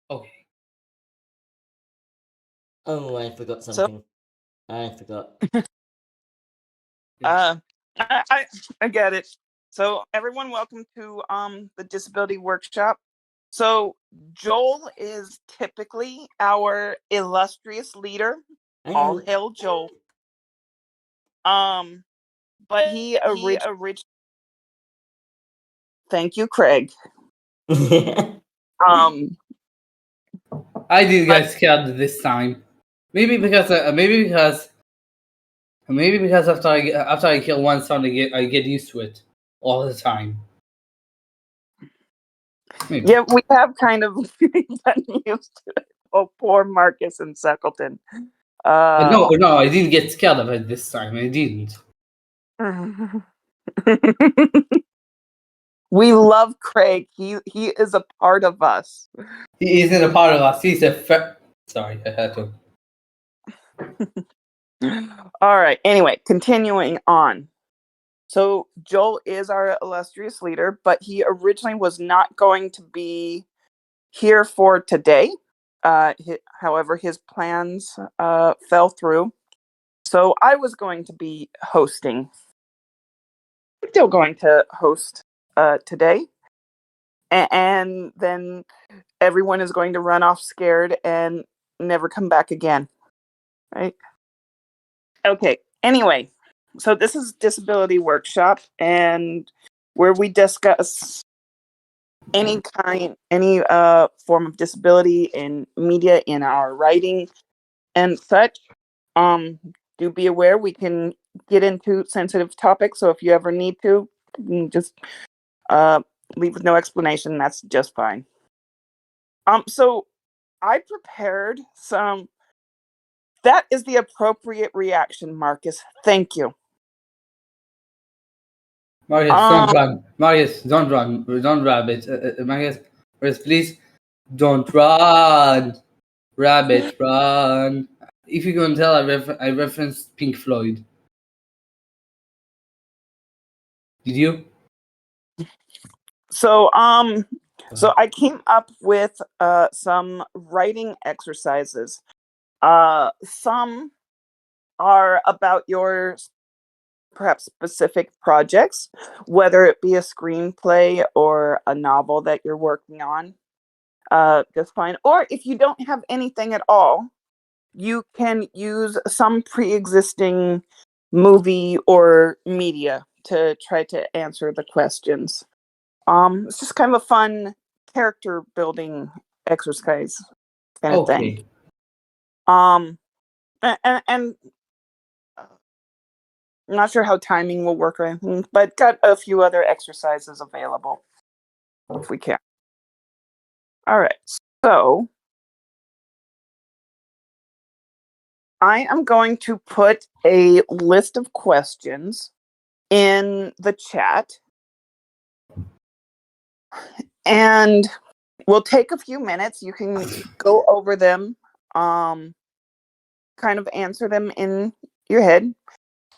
Okay. Oh, I forgot So- something. I forgot. I get it. So everyone, welcome to the disability workshop. So Joel is typically our illustrious leader. All hail Joel. But he originally. Thank you, Craig. I did get scared this time. Maybe because after I kill one sound, I get used to it all the time. Maybe. Yeah, we have kind of gotten used to it. Oh, poor Marcus and Seckleton. No, I didn't get scared of it this time. I didn't. We love Craig. He is a part of us. He isn't a part of us. He's a Sorry, I had to. All right. Anyway, continuing on. So Joel is our illustrious leader, but he originally was not going to be here for today. However, his plans fell through. So I was going to be hosting. I'm still going to host today. And then everyone is going to run off scared and never come back again. Right? Okay. Anyway, so this is Disability Workshop, and where we discuss any form of disability in media, in our writing and such. Do be aware we can get into sensitive topics, so if you ever need to, just leave with no explanation. That's just fine. So I prepared some. That is the appropriate reaction, Marcus. Thank you. Marius, don't run. Marius, don't run. Don't rabbit. Marius, please don't run. Rabbit, run. If you can tell, I referenced Pink Floyd. Did you? So I came up with some writing exercises. Some are about your perhaps specific projects, whether it be a screenplay or a novel that you're working on. Just fine. Or if you don't have anything at all, you can use some pre-existing movie or media to try to answer the questions. It's just kind of a fun character building exercise kind of thing. And I'm not sure how timing will work or anything, but got a few other exercises available if we can. All right, so I am going to put a list of questions in the chat, and we'll take a few minutes. You can go over them, kind of answer them in your head.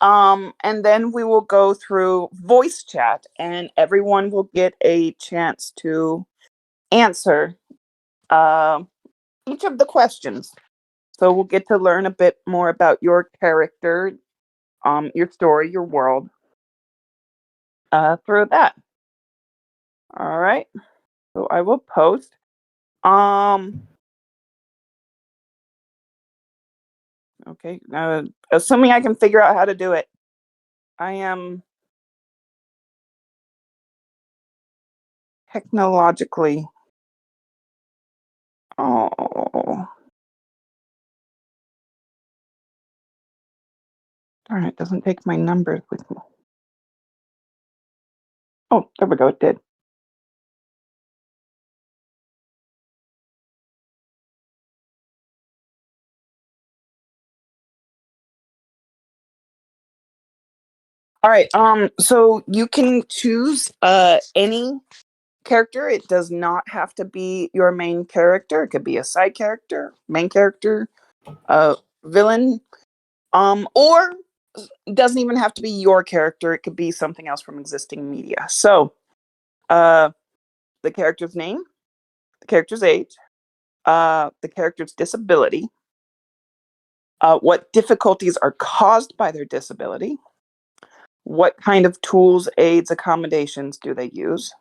And then we will go through voice chat, and everyone will get a chance to answer each of the questions. So we'll get to learn a bit more about your character, your story, your world, through that. All right. So I will post. Okay. Assuming I can figure out how to do it. I am technologically. Oh. Darn, it doesn't take my numbers with me. Oh, there we go. It did. All right. So you can choose any character. It does not have to be your main character. It could be a side character, main character, villain, or it doesn't even have to be your character. It could be something else from existing media. So, the character's name, the character's age, the character's disability, what difficulties are caused by their disability, what kind of tools, aids, accommodations do they use.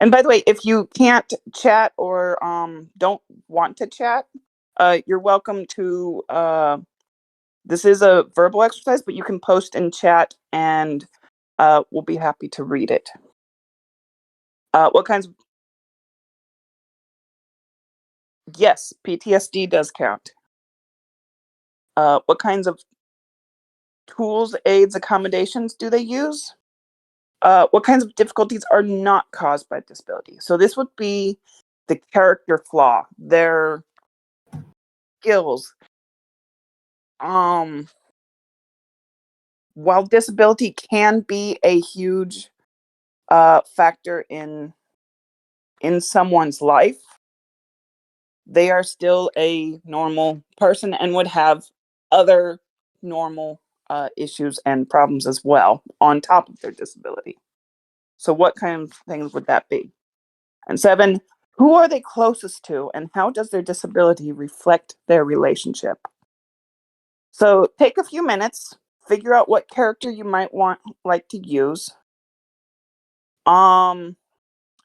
And by the way, if you can't chat or don't want to chat, you're welcome to, this is a verbal exercise, but you can post in chat and we'll be happy to read it. What kinds of... Yes, PTSD does count. What kinds of tools, aids, accommodations do they use? What kinds of difficulties are not caused by disability? So this would be the character flaw, their skills. While disability can be a huge factor in someone's life, they are still a normal person and would have other normal issues and problems as well on top of their disability. So what kind of things would that be? And 7, who are they closest to and how does their disability reflect their relationship? So take a few minutes, figure out what character you might like to use. And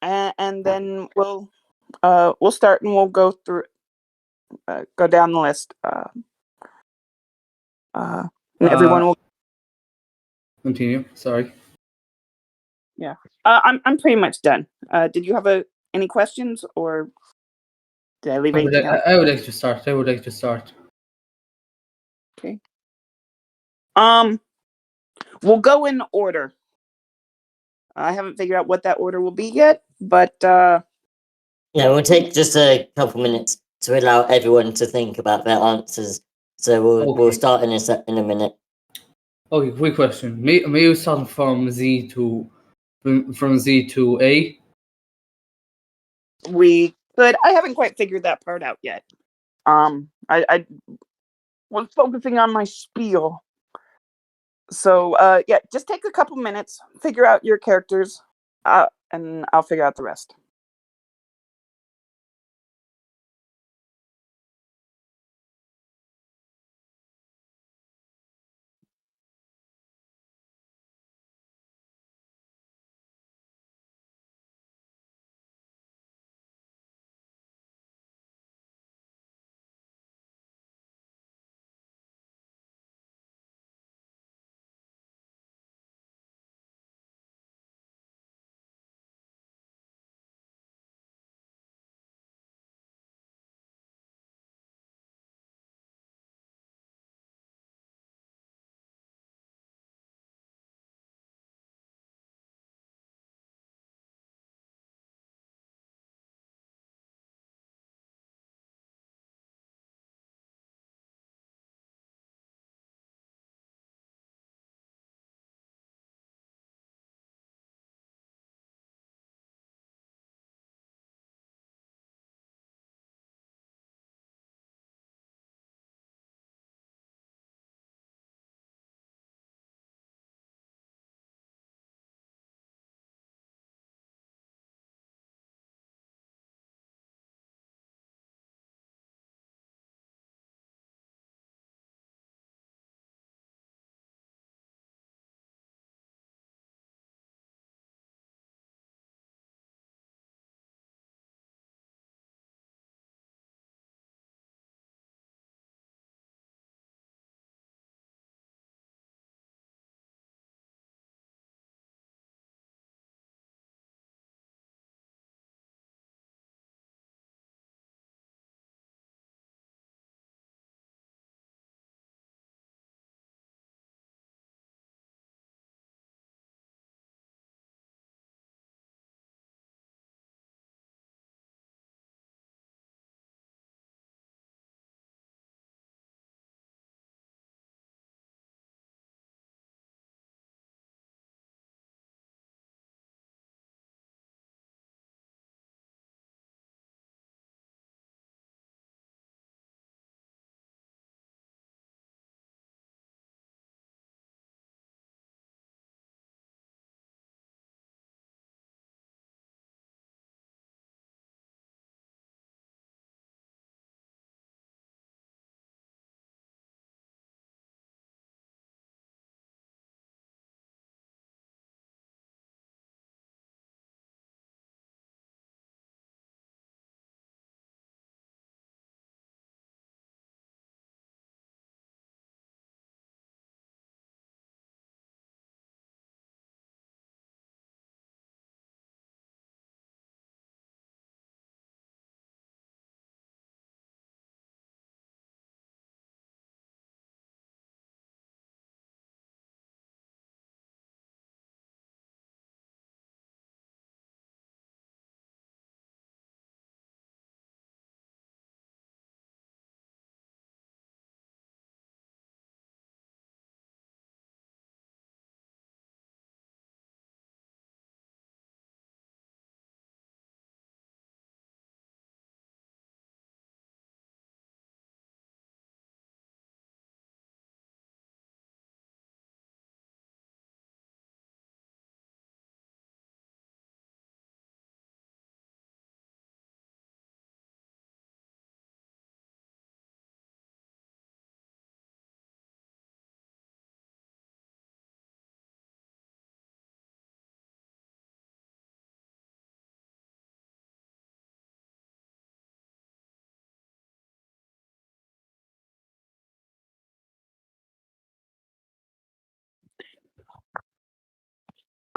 then we'll start and we'll go through, go down the list. And everyone will continue. Sorry. Yeah. I'm pretty much done. Did you have any questions or did I leave anything out? I would like to start. Okay. We'll go in order. I haven't figured out what that order will be yet, but Yeah, we'll take just a couple minutes to allow everyone to think about their answers. So we'll start in a minute. Okay, quick question. May you start from Z to A? we could. I haven't quite figured that part out yet. I was focusing on my spiel. So yeah, just take a couple minutes, figure out your characters, and I'll figure out the rest.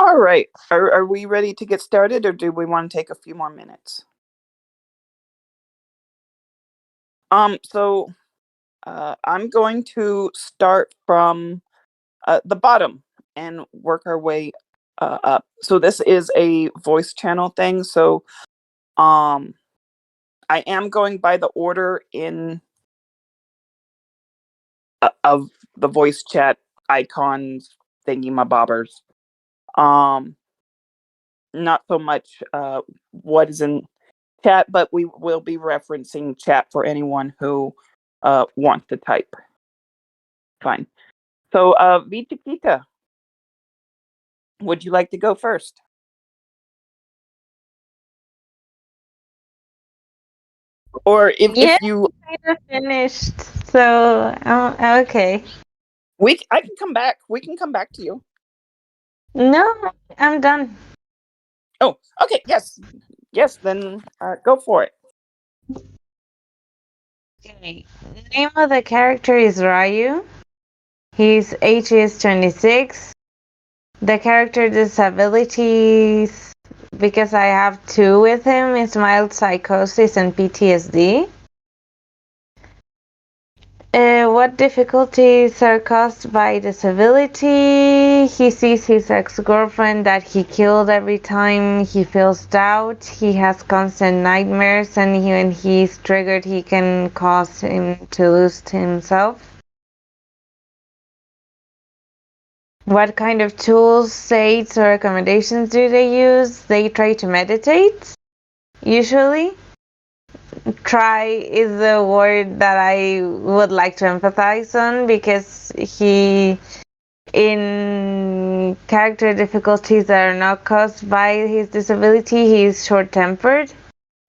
All right. Are we ready to get started, or do we want to take a few more minutes? So I'm going to start from the bottom and work our way up. So this is a voice channel thing. So I am going by the order in of the voice chat icons thingy my bobbers. Not so much what is in chat, but we will be referencing chat for anyone who wants to type. Fine. So, Vitakita, would you like to go first? Or if you kind of finished, so okay. I can come back. We can come back to you. No, I'm done. Oh, okay. Yes. Then go for it. Okay. The name of the character is Ryu. His age is 26. The character disabilities, because I have two with him, is mild psychosis and PTSD. What difficulties are caused by disability? He sees his ex-girlfriend that he killed every time he feels doubt. He has constant nightmares, and when he's triggered, he can cause him to lose himself. What kind of tools, aids, or recommendations do they use? They try to meditate, usually. Try is the word that I would like to emphasize on, because he, in character difficulties that are not caused by his disability, he is short-tempered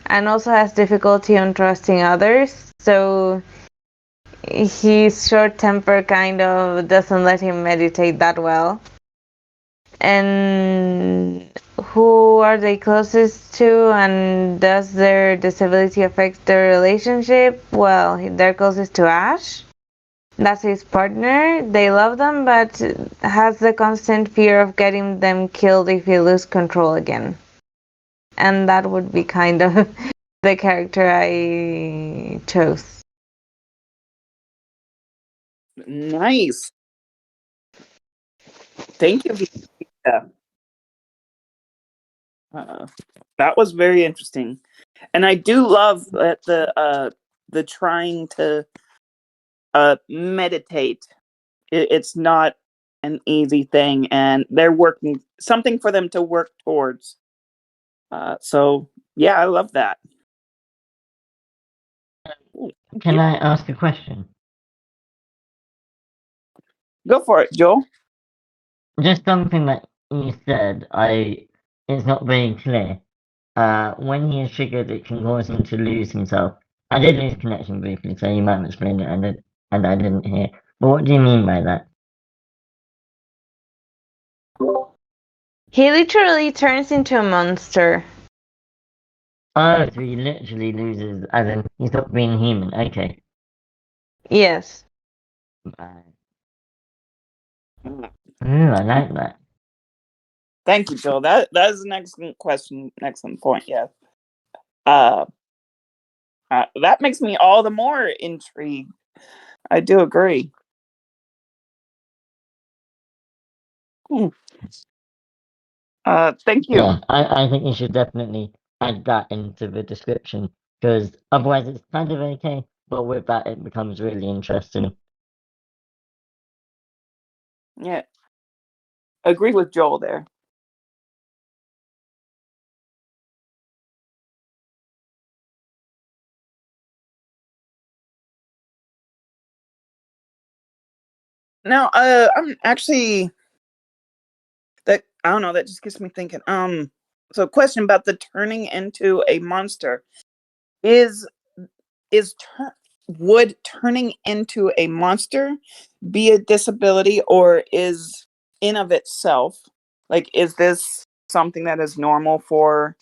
and also has difficulty on trusting others. So his short temper kind of doesn't let him meditate that well. And who are they closest to, and does their disability affect their relationship? Well, they're closest to Ash. That's his partner. They love them, but has the constant fear of getting them killed if he loses control again. And that would be kind of the character I chose. Nice. Thank you, Vita. That was very interesting, and I do love that the trying to meditate. It's not an easy thing, and they're working something for them to work towards. So yeah, I love that. Can I ask a question? Go for it, Joel. Just something that you said, it's not very clear. When he is triggered, it can cause him to lose himself. I did lose connection briefly, so you might have explained it, and I didn't hear. But what do you mean by that? He literally turns into a monster. Oh, so he literally loses, as in he stops being human. Okay. Yes. Right. Ooh, I like that. Thank you, Joel. That is an excellent question, excellent point. Yeah. That makes me all the more intrigued. I do agree. Thank you. Yeah, I think you should definitely add that into the description, because otherwise it's kind of okay, but with that it becomes really interesting. Yeah. Agree with Joel there. Now, I'm actually that I don't know. That just gets me thinking. So, question about the turning into a monster is would turning into a monster be a disability, or is in of itself, like, is this something that is normal for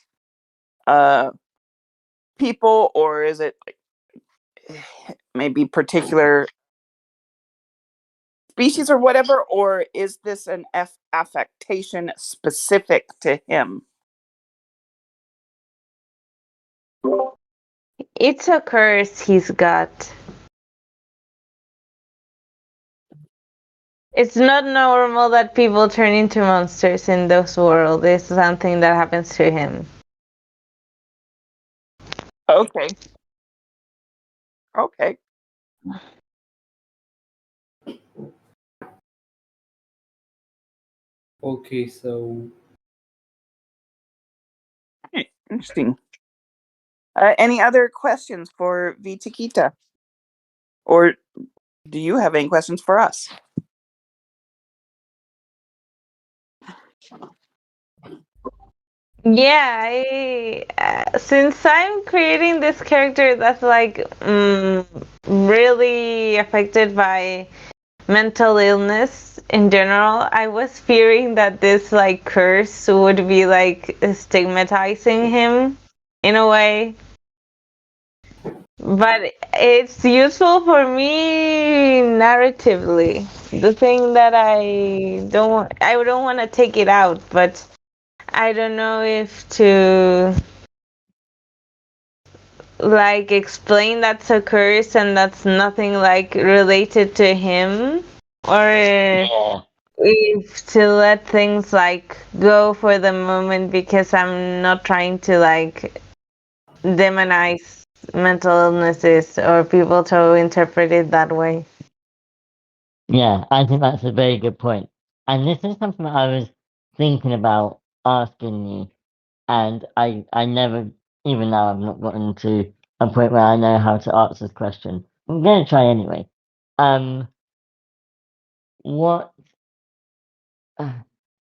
people, or is it like maybe particular species or whatever, or is this an affectation specific to him? It's a curse he's got. It's not normal that people turn into monsters in this world. It's something that happens to him. Okay. Okay. Okay, so Interesting. Any other questions for V. Chiquita? Or do you have any questions for us? Yeah, since I'm creating this character that's like really affected by mental illness in general, I was fearing that this like curse would be like stigmatizing him in a way. But it's useful for me narratively. The thing that I don't want to take it out, but I don't know if to like explain that's a curse and that's nothing like related to him, or if to let things like go for the moment, because I'm not trying to like demonize mental illnesses or people to interpret it that way. Yeah, I think that's a very good point. And this is something that I was thinking about asking you, and I never, even now, I've not gotten to a point where I know how to answer this question. I'm going to try anyway. What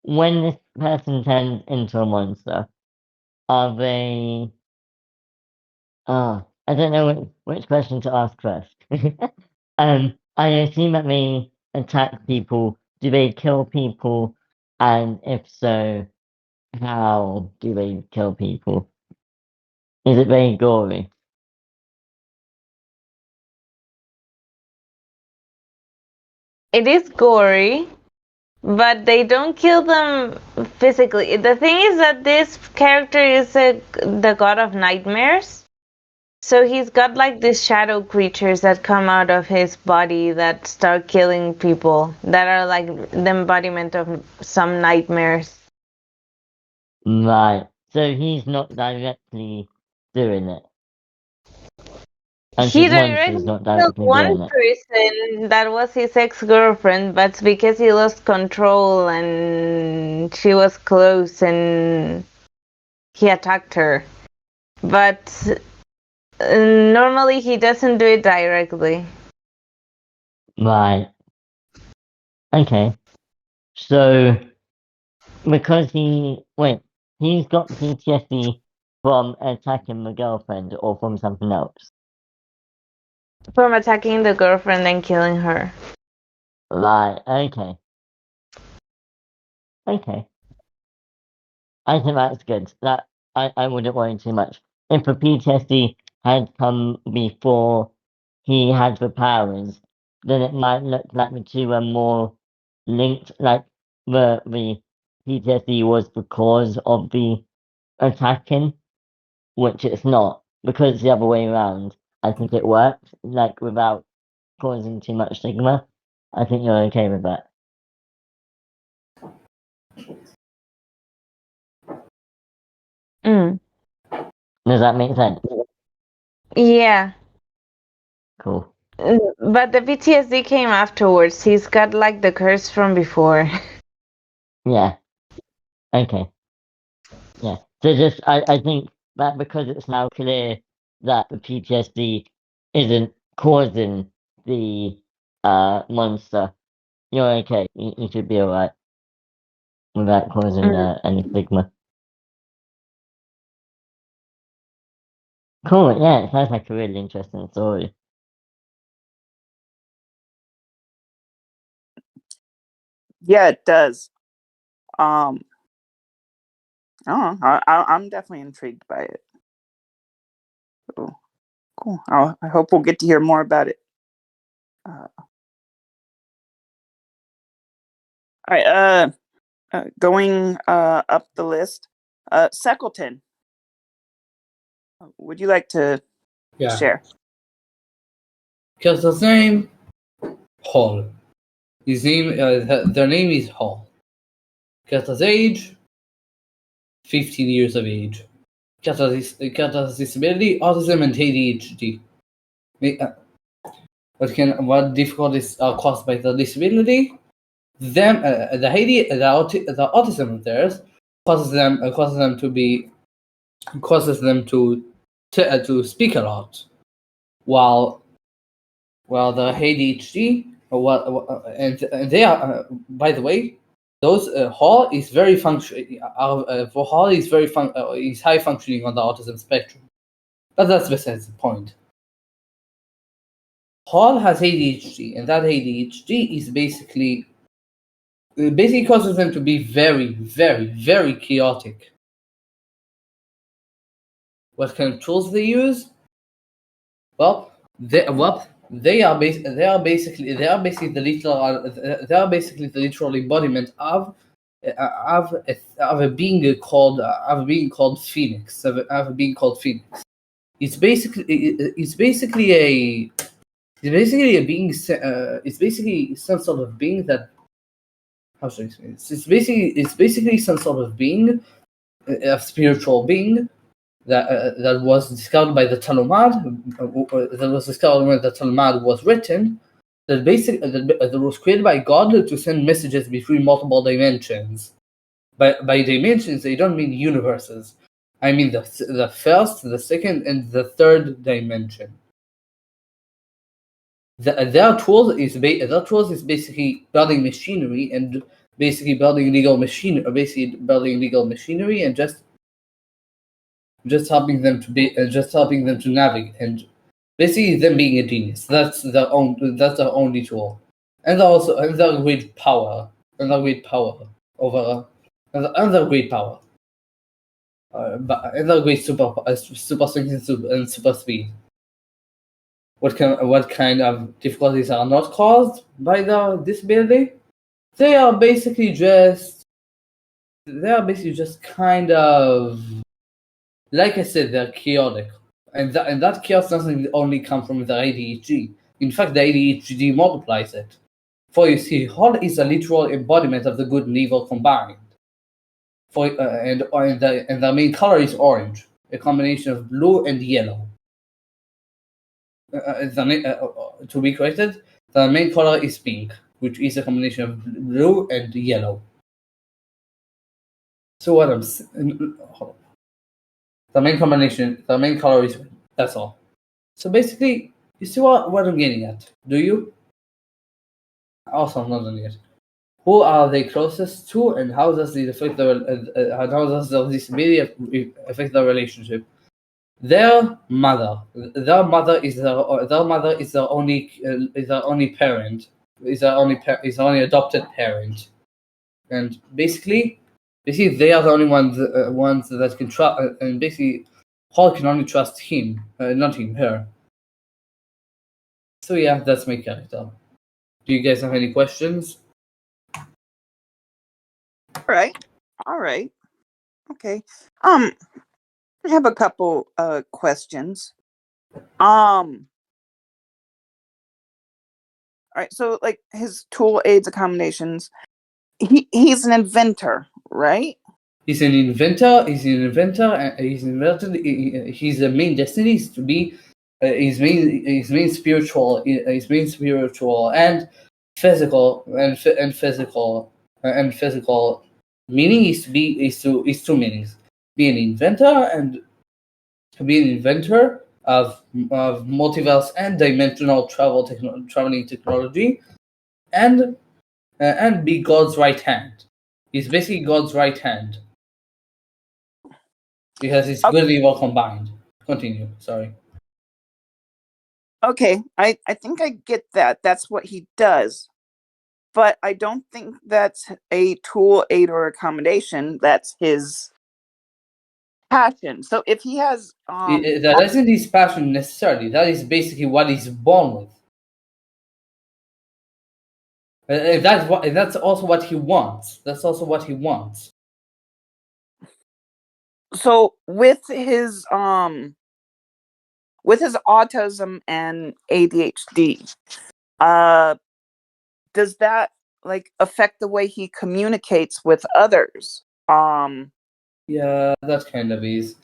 when this person turns into a monster, are they? Oh, I don't know which question to ask first. I assume that they attack people. Do they kill people? And if so, how do they kill people? Is it very gory? It is gory, but they don't kill them physically. The thing is that this character is the god of nightmares. So he's got like these shadow creatures that come out of his body that start killing people, that are like the embodiment of some nightmares. Right. So he's not directly doing it. And He his monster's directly not killed directly one doing it. person that was his ex-girlfriend, but because he lost control and she was close and he attacked her. But normally he doesn't do it directly. Right. Okay. So because he's got PTSD from attacking the girlfriend or from something else. From attacking the girlfriend and killing her. Right, okay. Okay. I think that's good. That I wouldn't worry too much. If the PTSD had come before he had the powers, then it might look like the two are more linked, like the PTSD was the cause of the attacking, which it's not, because it's the other way around. I think it works, like without causing too much stigma. I think you're okay with that. Mm. Does that make sense? Yeah. Cool. But the PTSD came afterwards. He's got like the curse from before. Yeah. Okay. Yeah. So just I think that because it's now clear that the PTSD isn't causing the monster, you're okay. You should be alright without causing Mm. any stigma. Cool, yeah, it sounds like a really interesting story. Yeah, it does. I don't know. I'm definitely intrigued by it. So, cool. I hope we'll get to hear more about it. All right. Going up the list, Seckleton. Would you like to share? Character's name, Hall. His name, their name is Hall. Character's age, 15 years of age. Character's disability, autism and ADHD. What difficulties are caused by the disability? The autism of theirs causes them to speak a lot, while the ADHD and they are by the way, those Hall is very Hall is is high functioning on the autism spectrum, but that's besides the point. Hall has ADHD, and that ADHD is basically causes them to be very, very, very chaotic. What kind of tools they use? Well, they are basically the literal embodiment of a being called Phoenix. It's basically a being. It's basically some sort of being that. How should I explain this? It's basically some sort of being, a spiritual being that was discovered by the Talmud. That was discovered when the Talmud was written. That was created by God to send messages between multiple dimensions. By dimensions, they don't mean universes. I mean the first, the second, and the third dimension. Their tools is basically building machinery and building legal machinery and just helping them to navigate, and basically them being a genius. That's their only tool, and their great power over another great power, another great super strength and super speed. What kind of difficulties are not caused by the disability? They are basically just kind of, like I said, they're chaotic, and that chaos doesn't only come from the ADHD. In fact, the ADHD multiplies it. For you see, Hall is a literal embodiment of the good and evil combined. And the main color is orange, a combination of blue and yellow. To be corrected, the main color is pink, which is a combination of blue and yellow. So what I'm the main color is red. That's all. So basically, you see what I'm getting at, do you? Also, I'm not done yet. Who are they closest to, and how does it affect the disability affect the relationship? Their mother is their only parent, is their only adopted parent, and basically they are the only ones that can trust, and basically Hall can only trust him, not him, her. So yeah, that's my character. Do you guys have any questions? All right. Okay. I have a couple questions. All right, so like his tool aids accommodations, he's an inventor, right? He's an inventor. His main destiny is to be his main spiritual and physical meaning is two meanings: be an inventor and be an inventor of multiverse and dimensional traveling technology, and be God's right hand. He's basically God's right hand. Because it's good and evil combined. Continue. Sorry. Okay, I think I get that. That's what he does. But I don't think that's a tool, aid, or accommodation. That's his passion. So if he has that isn't his passion necessarily. That is basically what he's born with. That's also what he wants. That's also what he wants. So with his autism and ADHD, does that like affect the way he communicates with others? Yeah, that kind of is.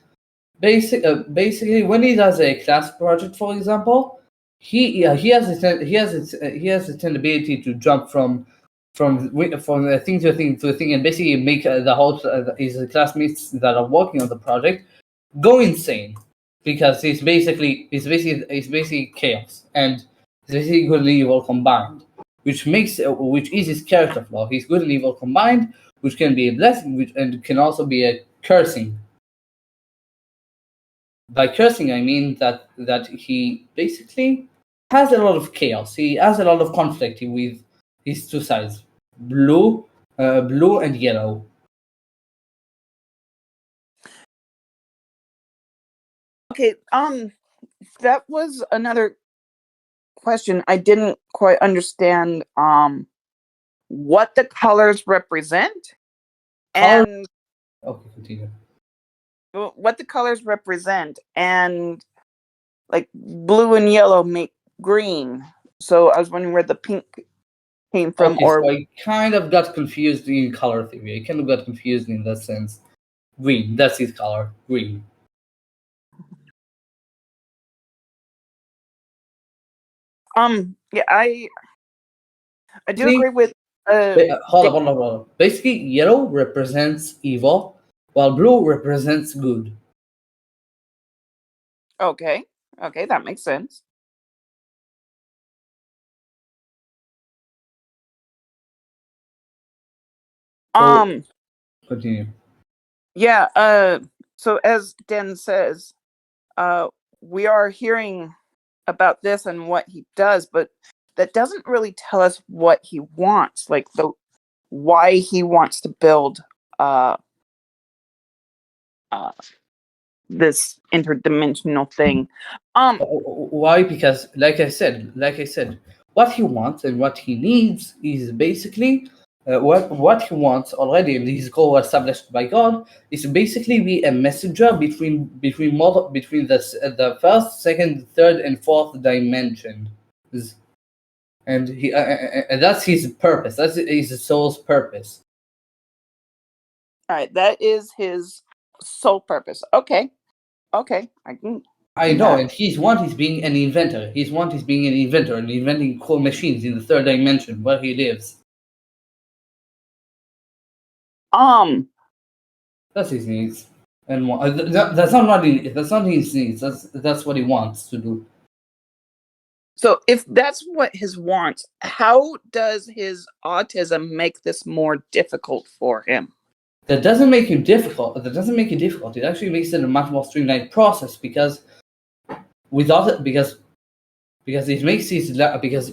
Basically, when he does a class project, for example, he has the ability to jump from a thing to a thing to a thing, and basically make the whole his classmates that are working on the project go insane, because he's basically chaos, and he's basically good and evil combined, which is his character flaw. He's good and evil combined, which can be a blessing, and can also be a cursing. By cursing, I mean that he basically has a lot of chaos. He has a lot of conflict with his two sides, blue and yellow. Okay, that was another question. I didn't quite understand what the colors represent, and Okay, continue. what the colors represent, and like blue and yellow make green. So I was wondering where the pink came from. Okay, so I kind of got confused in color theory. I kind of got confused in that sense. Green, that's his color, green. Yeah, I do agree with. Hold on. Basically, yellow represents evil, while blue represents good. Okay, that makes sense. So, continue. Yeah. So as Den says, we are hearing about this and what he does, but that doesn't really tell us what he wants, like why he wants to build this interdimensional thing. Why? Because, like I said, what he wants and what he needs is basically what he wants already, and his goal established by God is to basically be a messenger between the first, second, third, and fourth dimension, and and that's his purpose. That's his soul's purpose. All right, that is his sole purpose. Okay, I can. I know, and his want is being an inventor. His want is being an inventor and inventing cool machines in the third dimension where he lives. That's his needs, and that's not his needs. That's what he wants to do. So if that's what his wants, how does his autism make this more difficult for him? That doesn't make it difficult. It actually makes it a much more streamlined process, because without it, because it makes his because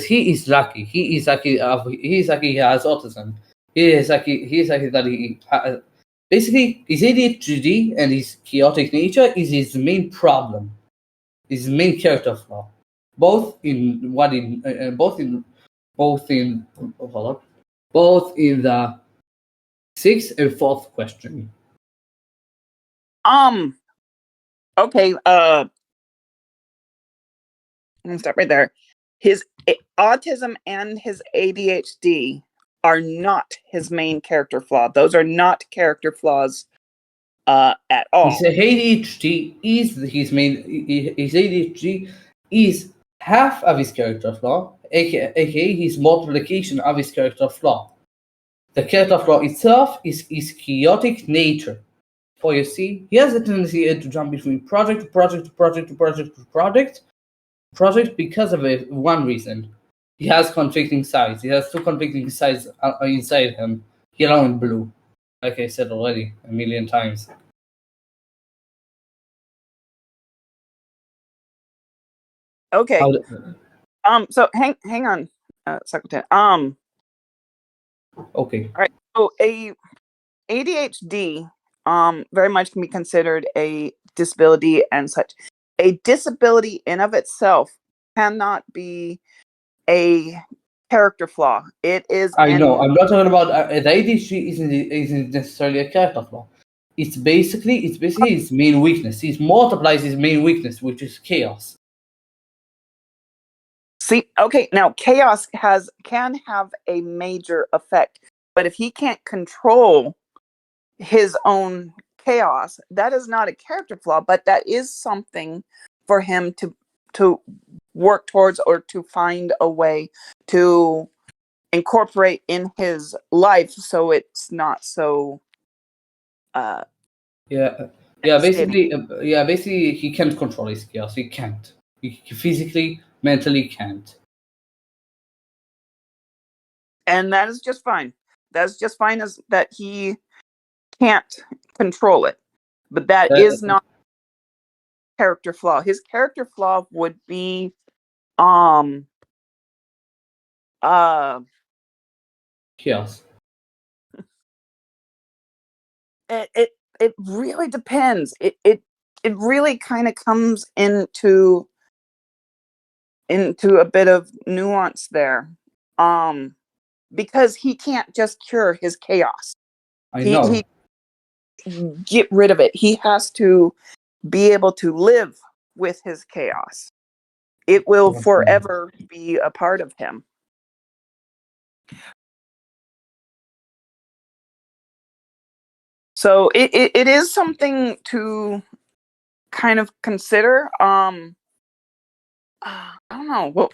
he is lucky. He is lucky. He has autism. He is lucky that he basically his ADHD and his chaotic nature is his main problem. His main character flaw, both in the sixth and fourth question. Okay. Let me stop right there. His autism and his ADHD are not his main character flaw. Those are not character flaws at all. His ADHD is his main. His ADHD is half of his character flaw, aka his multiplication of his character flaw. The character flaw itself is his chaotic nature. For you see, he has a tendency to jump between project because of one reason. He has conflicting sides. He has two conflicting sides inside him, yellow and blue. Like I said already a million times. Okay. So hang on, Secretary. Okay. All right. So a ADHD very much can be considered a disability and such. A disability in of itself cannot be a character flaw. It is. I know. I'm not talking about the ADHD. Isn't necessarily a character flaw. It's basically his main weakness. He multiplies his main weakness, which is chaos. See, okay, now chaos can have a major effect, but if he can't control his own chaos, that is not a character flaw, but that is something for him to work towards, or to find a way to incorporate in his life, so it's not so Yeah, devastating. basically, he can't control his chaos. He can't. He physically, mentally can't. And that is just fine. That's just fine, as that he can't control it. But that is not character flaw. His character flaw would be Chaos. it really depends. It really kind of comes into a bit of nuance there. Because he can't just cure his chaos. I know. He get rid of it. He has to be able to live with his chaos. It will forever be a part of him. So it is something to kind of consider. I don't know. Well,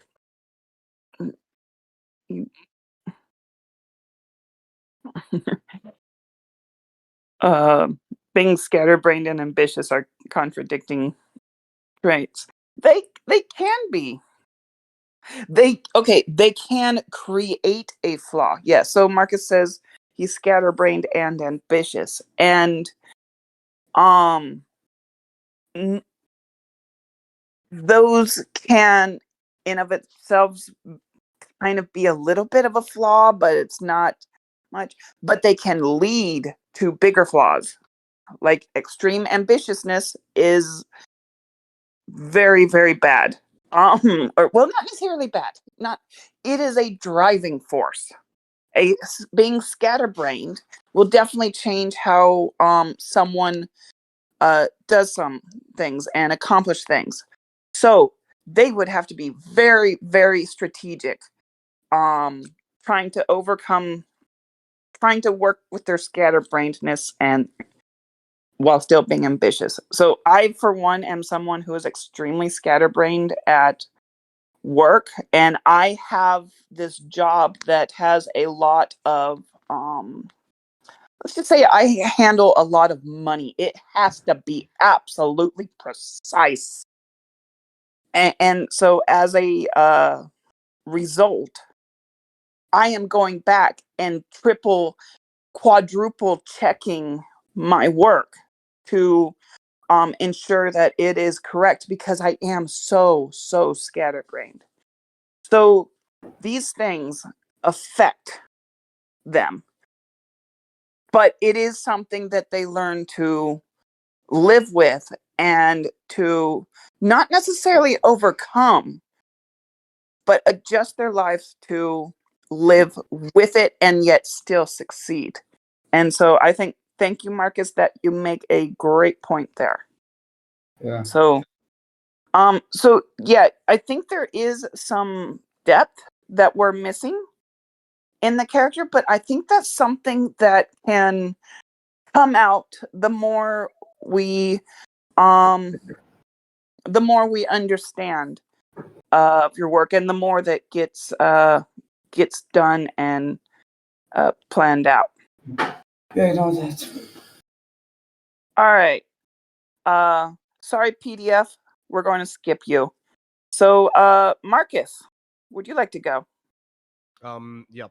being scatterbrained and ambitious are contradicting traits. They can be. They can create a flaw. Yeah. So Marcus says he's scatterbrained and ambitious, and those can in of themselves kind of be a little bit of a flaw, but it's not much. But they can lead to bigger flaws. Like extreme ambitiousness is very, very bad. Or well, not necessarily bad. It is a driving force. Being scatterbrained will definitely change how someone does some things and accomplish things. So they would have to be very, very strategic, trying to work with their scatterbrainedness and while still being ambitious. So I, for one, am someone who is extremely scatterbrained at work, and I have this job that has a lot of let's just say I handle a lot of money. It has to be absolutely precise. And so as a result, I am going back and triple, quadruple checking my work to ensure that it is correct, because I am so scatterbrained. So these things affect them. But it is something that they learn to live with and to not necessarily overcome, but adjust their lives to live with it and yet still succeed. And so I think, thank you, Marcus, that you make a great point there. Yeah. So yeah, I think there is some depth that we're missing in the character, but I think that's something that can come out the more we understand your work, and the more that gets done and planned out. Yeah, I know that. All right. Sorry, PDF. We're going to skip you. So, Marcus, would you like to go? Yep.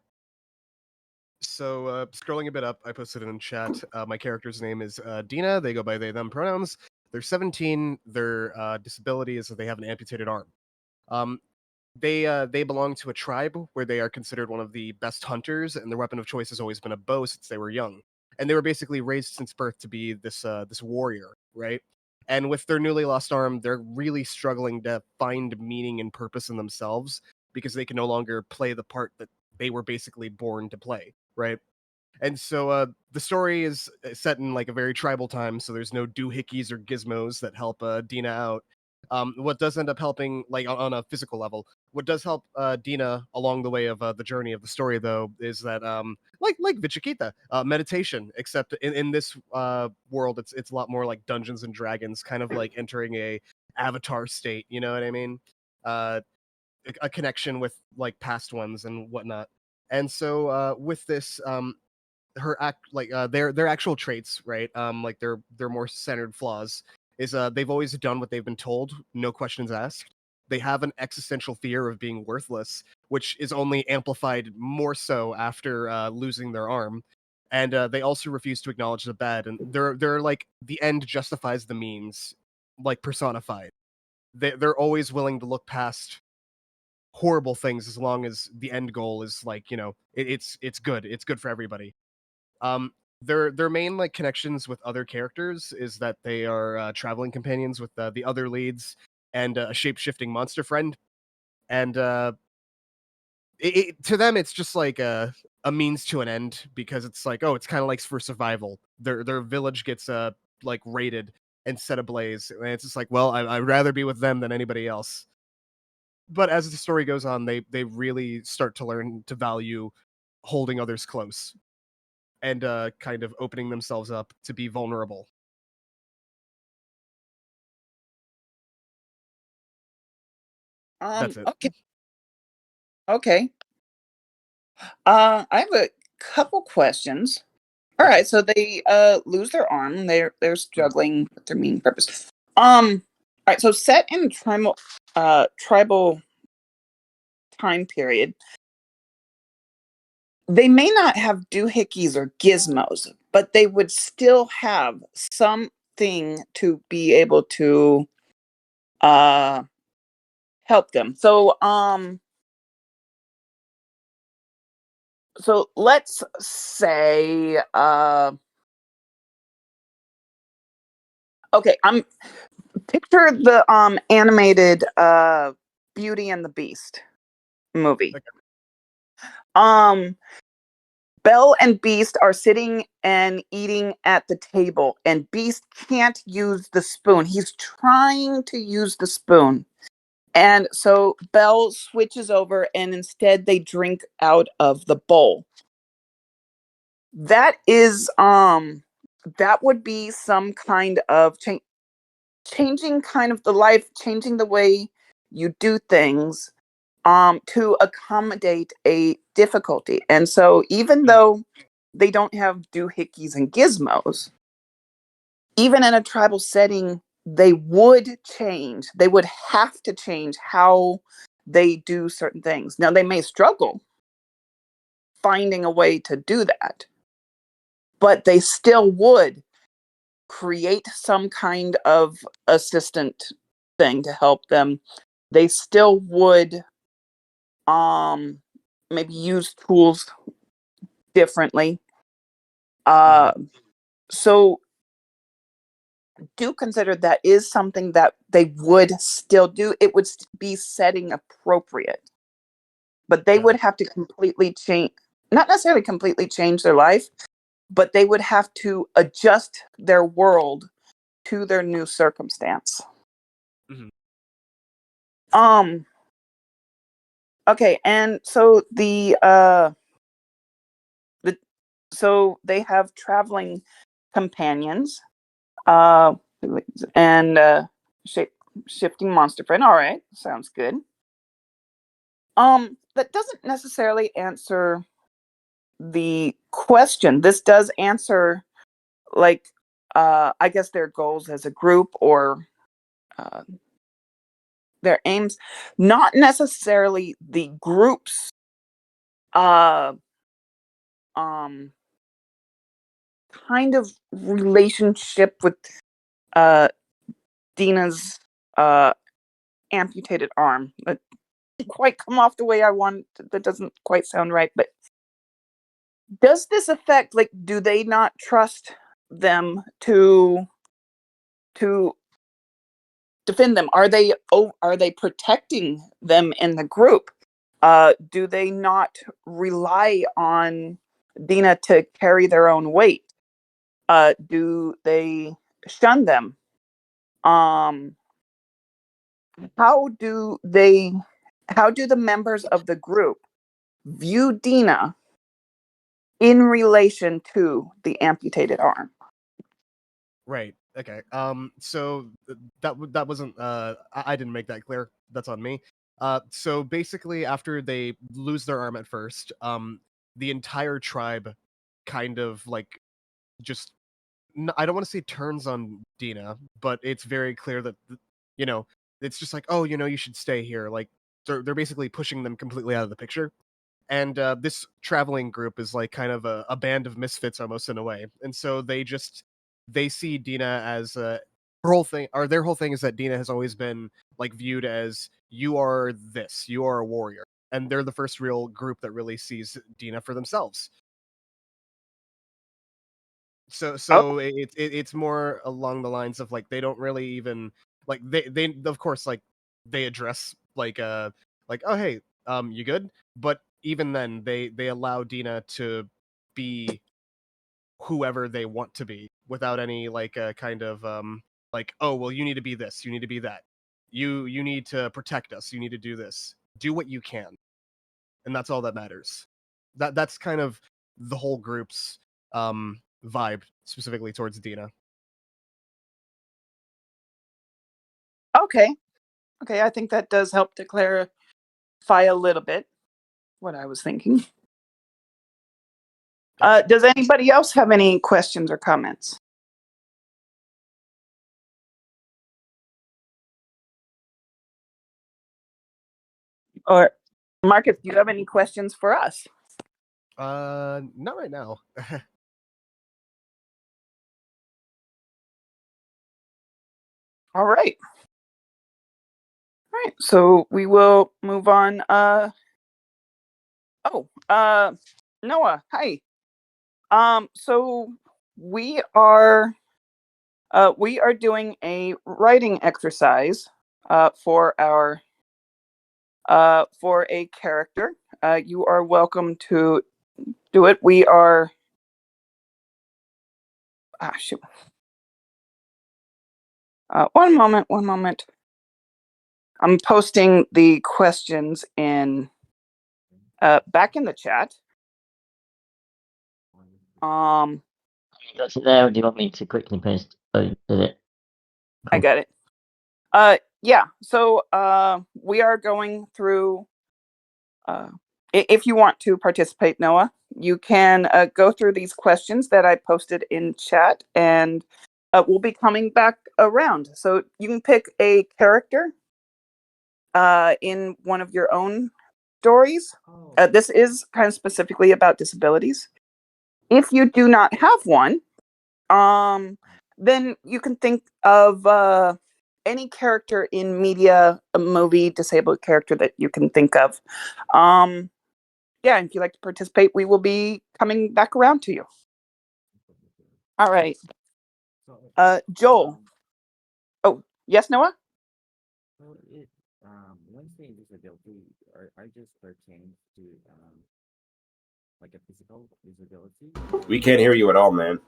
So, scrolling a bit up, I posted it in chat. My character's name is Dina. They go by they, them pronouns. They're 17. Their disability is that they have an amputated arm. They belong to a tribe where they are considered one of the best hunters, and their weapon of choice has always been a bow since they were young. And they were basically raised since birth to be this warrior, right? And with their newly lost arm, they're really struggling to find meaning and purpose in themselves. because they can no longer play the part that they were basically born to play, right? And so the story is set in like a very tribal time, so there's no doohickeys or gizmos that help Dina out. What does end up helping, like on a physical level, what does help Dina along the way of the journey of the story, though, is that like Vichikita, meditation. Except in this world, it's a lot more like Dungeons and Dragons, kind of like entering a avatar state. You know what I mean? A connection with like past ones and whatnot. And so with this, her their actual traits, right? Like their more centered flaws is they've always done what they've been told, no questions asked. They have an existential fear of being worthless, which is only amplified more so after losing their arm. And they also refuse to acknowledge the bad, and they're like the end justifies the means, like personified. They're always willing to look past horrible things as long as the end goal is like, you know, it's good. It's good for everybody. Um, their main like connections with other characters is that they are traveling companions with the other leads and a shape-shifting monster friend, and to them it's just like a means to an end, because it's like, oh, it's kind of like for survival. Their village gets like raided and set ablaze, and it's just like, well, I'd rather be with them than anybody else. But as the story goes on, they really start to learn to value holding others close and kind of opening themselves up to be vulnerable. That's it. Okay. I have a couple questions. All right, so they lose their arm. They're struggling with their main purpose. All right, so set in tribal time period, they may not have doohickeys or gizmos, but they would still have something to be able to help them. So let's say okay, I'm picture the animated Beauty and the Beast movie. Okay. Belle and Beast are sitting and eating at the table, and Beast can't use the spoon. He's trying to use the spoon. And so Belle switches over, and instead they drink out of the bowl. That is that would be some kind of changing kind of the life, changing the way you do things to accommodate a difficulty. And so even though they don't have doohickeys and gizmos, even in a tribal setting, they would change. They would have to change how they do certain things. Now, they may struggle finding a way to do that, but they still would create some kind of assistant thing to help them. They still would maybe use tools differently. So do consider that is something that they would still do. It would be setting appropriate, but they would have to completely change, not necessarily completely change their life, but they would have to adjust their world to their new circumstance. Mm-hmm. Okay, and so so they have traveling companions, and shifting monster friend. All right, sounds good. That doesn't necessarily answer the question. This does answer, like, I guess their goals as a group, or their aims, not necessarily the group's kind of relationship with Dina's amputated arm. That didn't quite come off the way I want. That doesn't quite sound right. But does this affect, like, do they not trust them to defend them? Are they protecting them in the group? do they not rely on Dina to carry their own weight? Do they shun them? How do the members of the group view Dina in relation to the amputated arm? Right. Okay. So that wasn't. I didn't make that clear. That's on me. So basically, after they lose their arm at first, the entire tribe kind of like just. I don't want to say turns on Dina, but it's very clear that you know it's just like, oh, you should stay here. Like they're basically pushing them completely out of the picture. And this traveling group is like kind of a band of misfits almost in a way, and so they see Dina as their whole thing is that Dina has always been like viewed as you are a warrior, and they're the first real group that really sees Dina for themselves. So it's more along the lines of like they don't really even like they of course like they address like oh hey you good, but even then they allow Dina to be whoever they want to be without any like kind of like, oh well, you need to be this, you need to be that, you need to protect us, you need to do this, do what you can, and that's all that matters. That's kind of the whole group's vibe specifically towards Dina. Okay. I think that does help to clarify a little bit what I was thinking. Does anybody else have any questions or comments? Or Marcus, do you have any questions for us? Not right now. All right. So we will move on. Noah, hi. So we are doing a writing exercise for a character. You are welcome to do it. We are shoot. One moment. I'm posting the questions in back in the chat. You got it there, or do you want me to quickly post? Oh, did it? I got it. Yeah. So we are going through. If you want to participate, Noah, you can go through these questions that I posted in chat, and we'll be coming back around. So you can pick a character in one of your own stories. This is kind of specifically about disabilities. If you do not have one, then you can think of any character in media, a movie, disabled character that you can think of. Yeah, if you'd like to participate, we will be coming back around to you. All right. Joel. Oh, yes, Noah? When saying disability, are just pertains to like a physical disability? We can't hear you at all, man.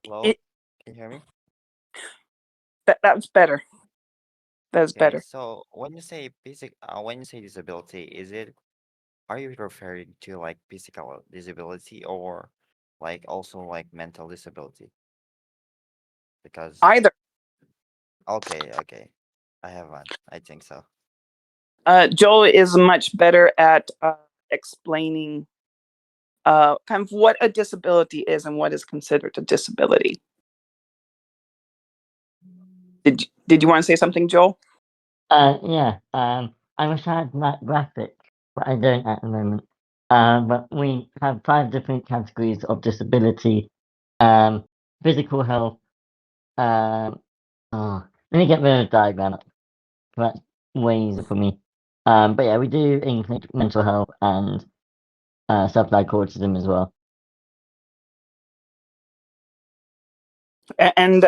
Hello? Can you hear me? That was better. That was better. So when you say disability, are you referring to like physical disability or like also like mental disability? Because Either. okay. I have one. I think so. Joel is much better at explaining kind of what a disability is and what is considered a disability. Did you want to say something, Joel? Yeah. I wish I had that graphic, but I don't at the moment. But we have 5 different categories of disability. Physical health. Let me get rid of the diagram. That's way easier for me. But yeah, we do include mental health and stuff like autism as well. And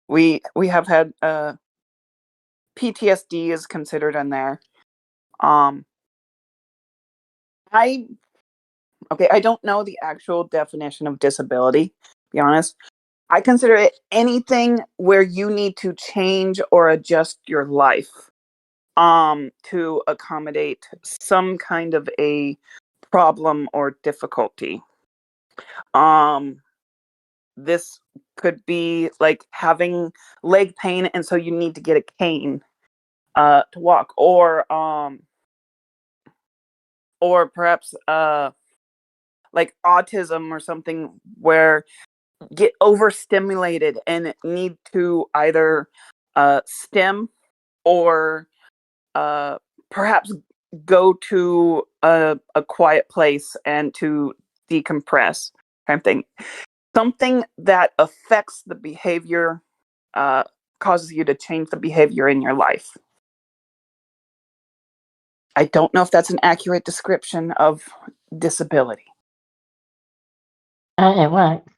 we have had PTSD is considered in there. I don't know the actual definition of disability, to be honest. I consider it anything where you need to change or adjust your life to accommodate some kind of a problem or difficulty. This could be like having leg pain and so you need to get a cane to walk, or perhaps like autism or something where get overstimulated and need to either stim or perhaps go to a quiet place and to decompress, kind of thing. Something that affects the behavior, causes you to change the behavior in your life. I don't know if that's an accurate description of disability. It works.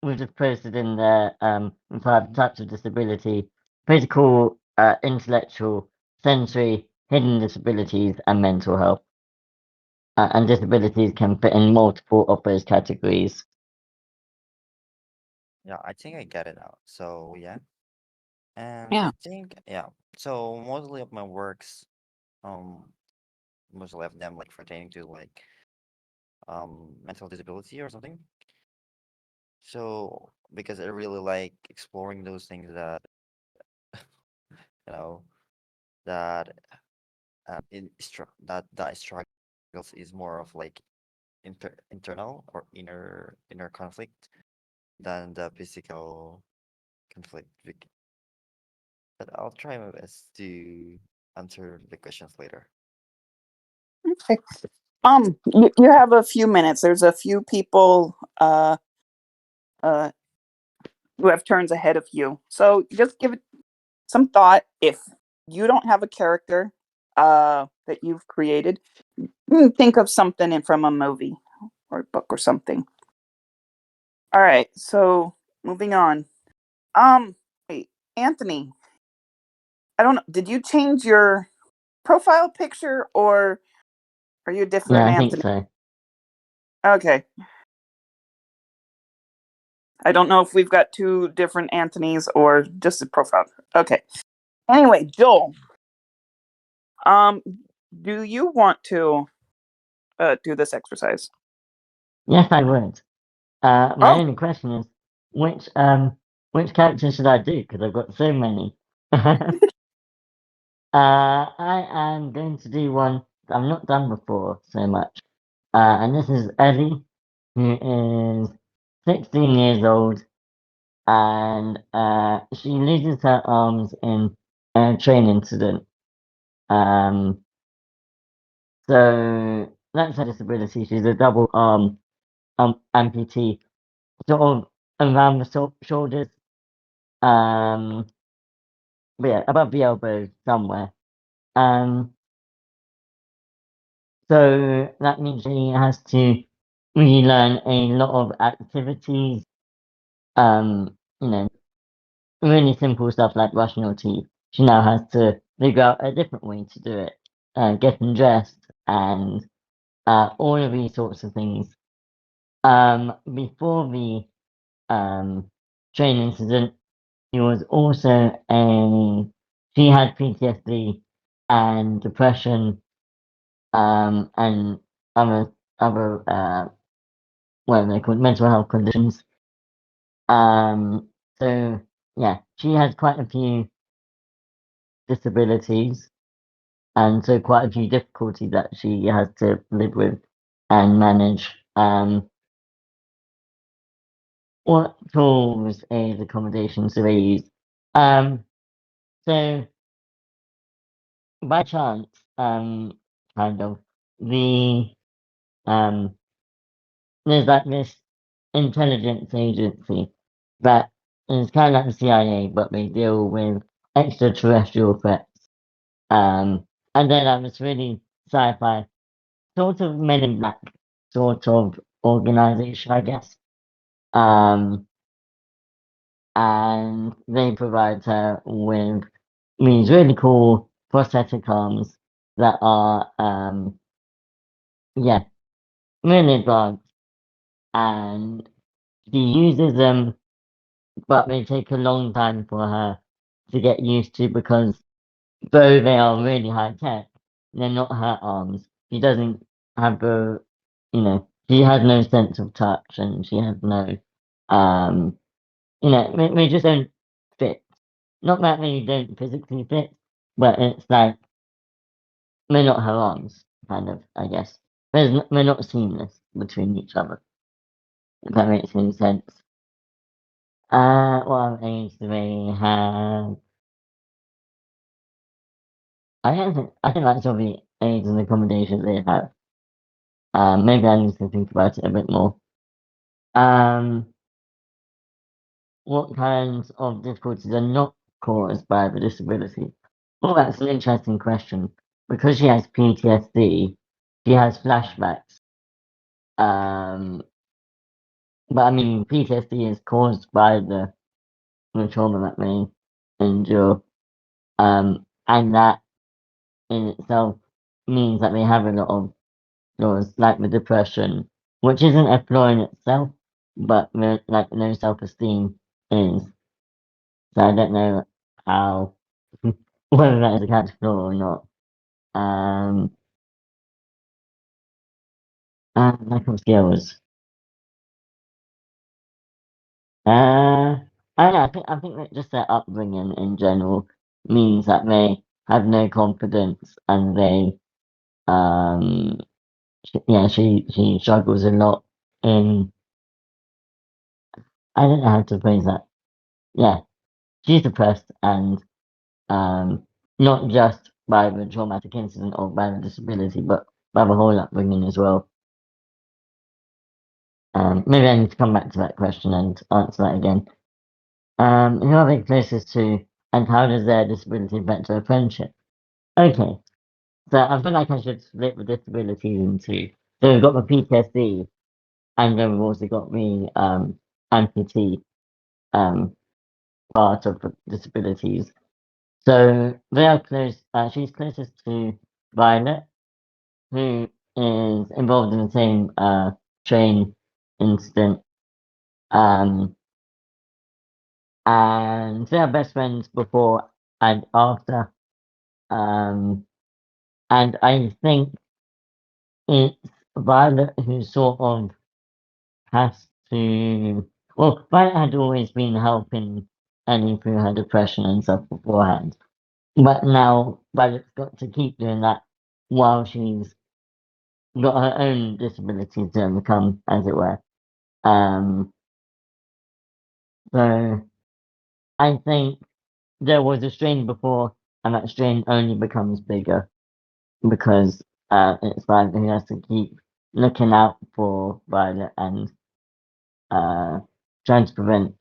We've just posted in the 5 types of disability: physical, intellectual, sensory, hidden disabilities, and mental health. And disabilities can fit in multiple of those categories. Yeah, I think I get it now. So yeah. And Yeah. I think so mostly of my works, mostly of them like pertaining to like mental disability or something. So because I really like exploring those things that you know that that struggles is more of like internal or inner conflict than the physical conflict. But I'll try my best to answer the questions later. Okay. You have a few minutes. There's a few people who have turns ahead of you. So just give it some thought. If you don't have a character that you've created, think of something from a movie or a book or something. All right. So moving on. Wait, Anthony. I don't know. Did you change your profile picture or are you a different Yeah, I think Anthony? so. Okay. I don't know if we've got two different Anthonys or just a profile. Okay. Anyway, Joel, do you want to do this exercise? Yes, I would. My Oh, only question is, which character should I do? Because I've got so many. I am going to do one that I've not done before so much. And this is Ellie, who is 16 years old, and she loses her arms in a train incident. So that's her disability. She's a double arm amputee, sort of around the shoulders, but yeah, above the elbow somewhere. So that means she has to relearn a lot of activities, you know, really simple stuff like brushing your teeth. She now has to figure out a different way to do it, getting dressed and all of these sorts of things. Before the train incident, she was also she had PTSD and depression, and other what are they called, mental health conditions. So yeah, she has quite a few disabilities, and so quite a few difficulties that she has to live with and manage. What tools aid accommodations do they use? So by chance, kind of the um, there's like this intelligence agency that is kind of like the CIA, but they deal with extraterrestrial threats. And then like this really sci-fi, sort of Men in Black sort of organization, I guess. Um, and they provide her with these really cool prosthetic arms that are, really advanced, and she uses them, but they take a long time for her to get used to because though they are really high tech, they're not her arms. She doesn't have she has no sense of touch and she has no, they just don't fit. Not that they don't physically fit, but it's like they're not her arms, kind of, I guess. They're not seamless between each other, if that makes any sense. What age do they have? I think that's all the aids and accommodations they have. Maybe I need to think about it a bit more. What kinds of difficulties are not caused by the disability? Well, that's an interesting question. Because she has PTSD, she has flashbacks. But I mean, PTSD is caused by the trauma that they endure. And that in itself means that they have a lot of flaws, like the depression, which isn't a flaw in itself, but like no self-esteem is. So I don't know how whether that is a character flaw or not. Lack of skills. I don't know, I think that just their upbringing in general means that they have no confidence and they she struggles a lot in I don't know how to phrase that. Yeah, she's depressed and not just by the traumatic incident or by the disability, but by the whole upbringing as well. Maybe I need to come back to that question and answer that again. Who are they closest to, and how does their disability affect their friendship? Okay, so I feel like I should split the disabilities into. So we've got the PTSD, and then we've also got the amputee part of the disabilities. So they are close. She's closest to Violet, who is involved in the same train incident. And they are best friends before and after. And I think it's Violet who sort of has to. Well, Violet had always been helping Ellie through her depression and stuff beforehand. But now Violet's got to keep doing that while she's got her own disabilities to overcome, as it were. So I think there was a strain before, and that strain only becomes bigger because it's Violet who has to keep looking out for Violet and trying to prevent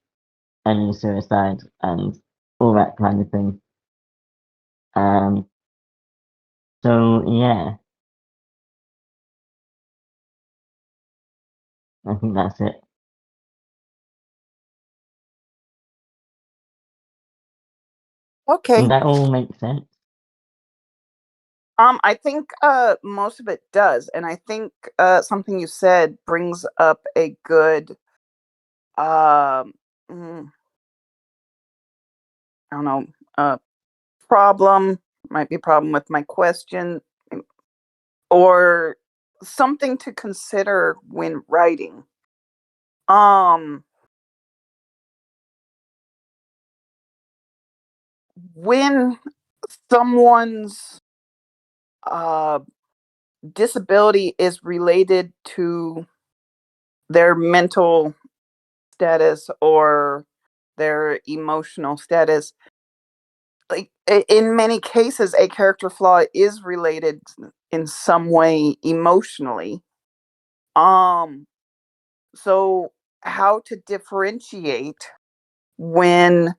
any suicide and all that kind of thing. So yeah, I think that's it. Okay. Does that all make sense? I think most of it does, and I think something you said brings up a good I don't know problem. Might be a problem with my question, or something to consider when writing. When someone's disability is related to their mental status or their emotional status, like in many cases a character flaw is related in some way emotionally. So how to differentiate when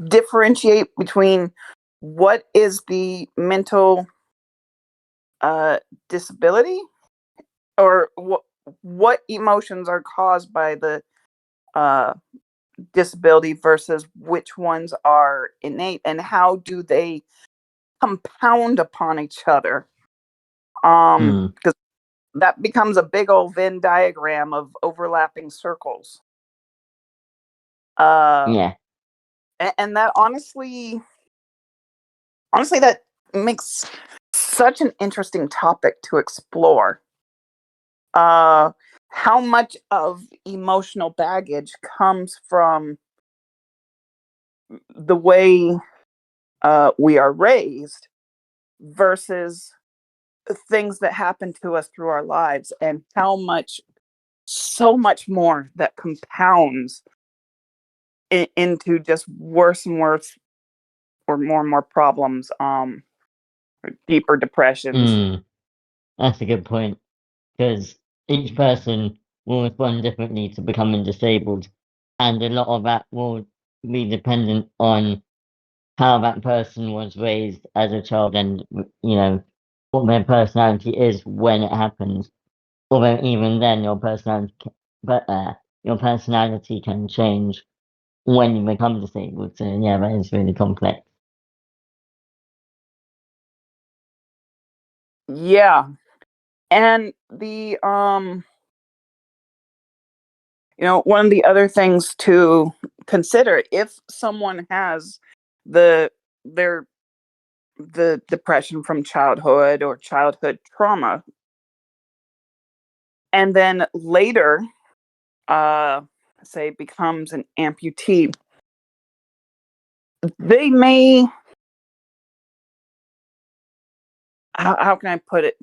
differentiate between what is the mental disability or what emotions are caused by the disability versus which ones are innate, and how do they compound upon each other? Because that becomes a big old Venn diagram of overlapping circles. Yeah. And that honestly, that makes such an interesting topic to explore. How much of emotional baggage comes from the way we are raised versus things that happen to us through our lives, and how much, so much more that compounds into just worse and worse, or more and more problems, deeper depressions. That's a good point, because each person will respond differently to becoming disabled, and a lot of that will be dependent on how that person was raised as a child, and what their personality is when it happens. Although even then, your personality can change when you become disabled. So yeah, that is really complex. Yeah. And the one of the other things to consider, if someone has the depression from childhood or childhood trauma, and then later say becomes an amputee, they may, how can I put it,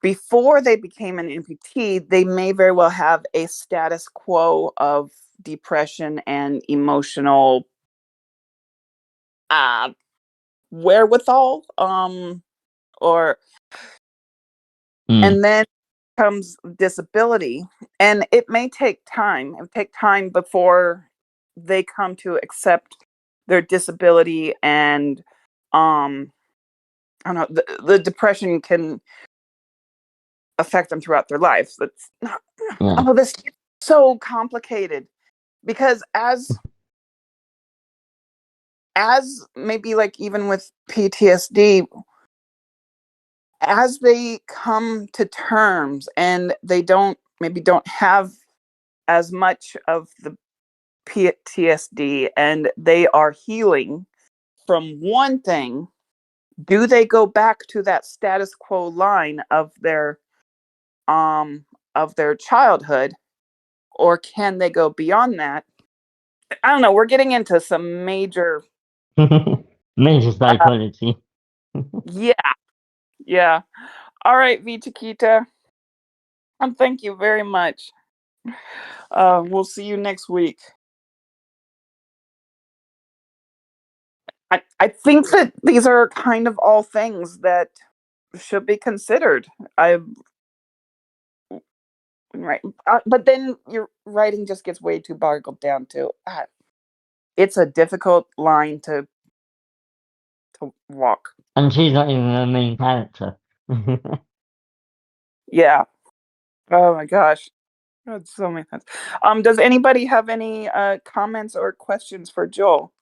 before they became an amputee, they may very well have a status quo of depression and emotional wherewithal, or and then comes disability, and it may take time. It will take time before they come to accept their disability, and I don't know, the depression can affect them throughout their lives. That's not, oh, this is so complicated, because as maybe like even with PTSD, as they come to terms and they don't have as much of the PTSD, and they are healing from one thing, do they go back to that status quo line of their childhood, or can they go beyond that? I don't know. We're getting into some major psychology. Yeah. All right, V Chiquita. Thank you very much. We'll see you next week. I think that these are kind of all things that should be considered. Right, but then your writing just gets way too boggled down to. It's a difficult line to walk. And she's not even the main character. Yeah. Oh my gosh. That's so many things. Does anybody have any comments or questions for Joel?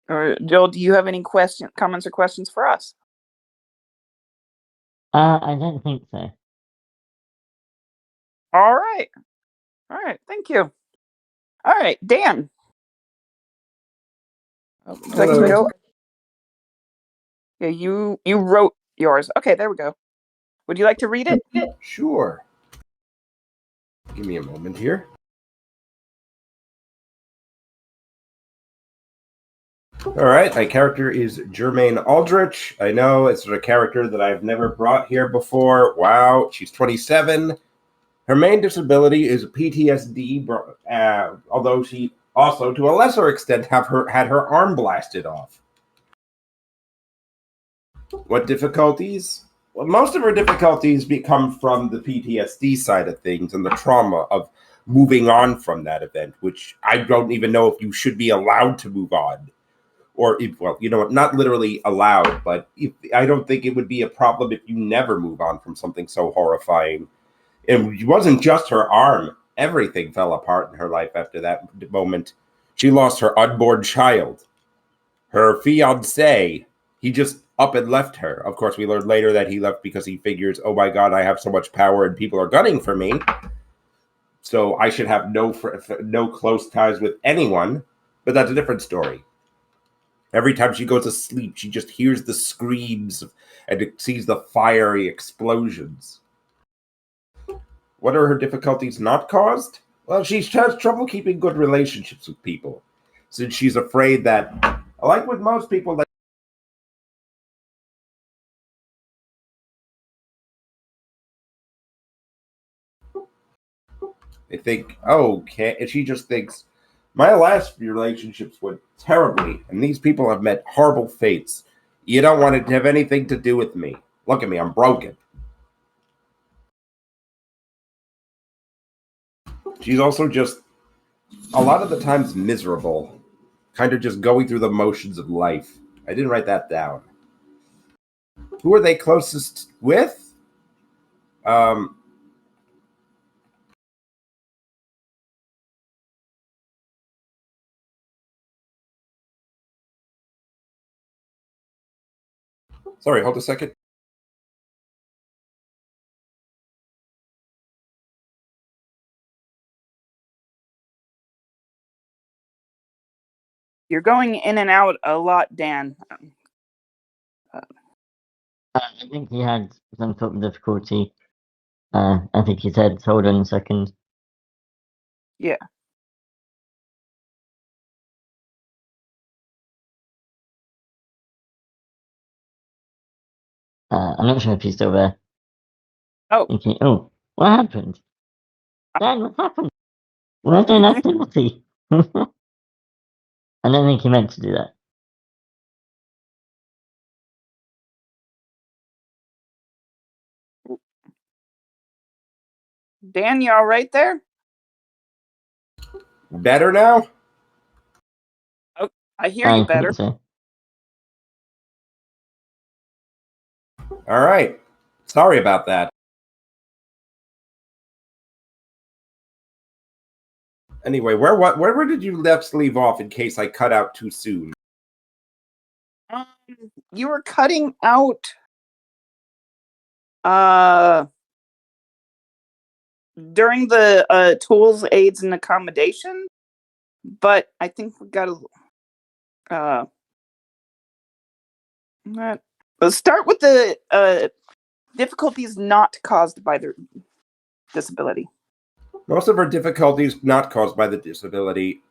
Or Joel, do you have any comments or questions for us? I don't think so. All right. Thank you. All right, Dan. Would you like to go? Yeah, you wrote yours. Okay, there we go. Would you like to read it? Sure. Give me a moment here. All right, my character is Jermaine Aldrich. I know it's a character that I've never brought here before. Wow, she's 27. Her main disability is PTSD, although she also, to a lesser extent, had her arm blasted off. What difficulties? Well, most of her difficulties come from the PTSD side of things and the trauma of moving on from that event, which I don't even know if you should be allowed to move on or if, well, you know what, not literally allowed, but I don't think it would be a problem if you never move on from something so horrifying. It wasn't just her arm. Everything fell apart in her life after that moment. She lost her unborn child. Her fiancé, he just up and left her. Of course, we learned later that he left because he figures, oh my God, I have so much power and people are gunning for me. So I should have no close ties with anyone. But that's a different story. Every time she goes to sleep, she just hears the screams and sees the fiery explosions. What are her difficulties not caused? Well, she has trouble keeping good relationships with people, since she's afraid that, like with most people, that they think, oh, okay, and she just thinks, my last few relationships went terribly, and these people have met horrible fates. You don't want it to have anything to do with me. Look at me, I'm broken. She's also just, a lot of the times, miserable. Kind of just going through the motions of life. I didn't write that down. Who are they closest with? Sorry, hold a second. You're going in and out a lot, Dan. I think he had some sort of difficulty. I think he said, hold on a second. Yeah. I'm not sure if he's still there. Oh. Okay. Oh, what happened? Dan, what happened? Where's an activity? I don't think he meant to do that. Dan, you all right there? Better now? Oh, I hear you better. So. All right. Sorry about that. Anyway, where did you leave off in case I cut out too soon? You were cutting out during the tools, aids, and accommodation, but I think we got to let's start with the difficulties not caused by the disability. Most of her difficulties not caused by the disability.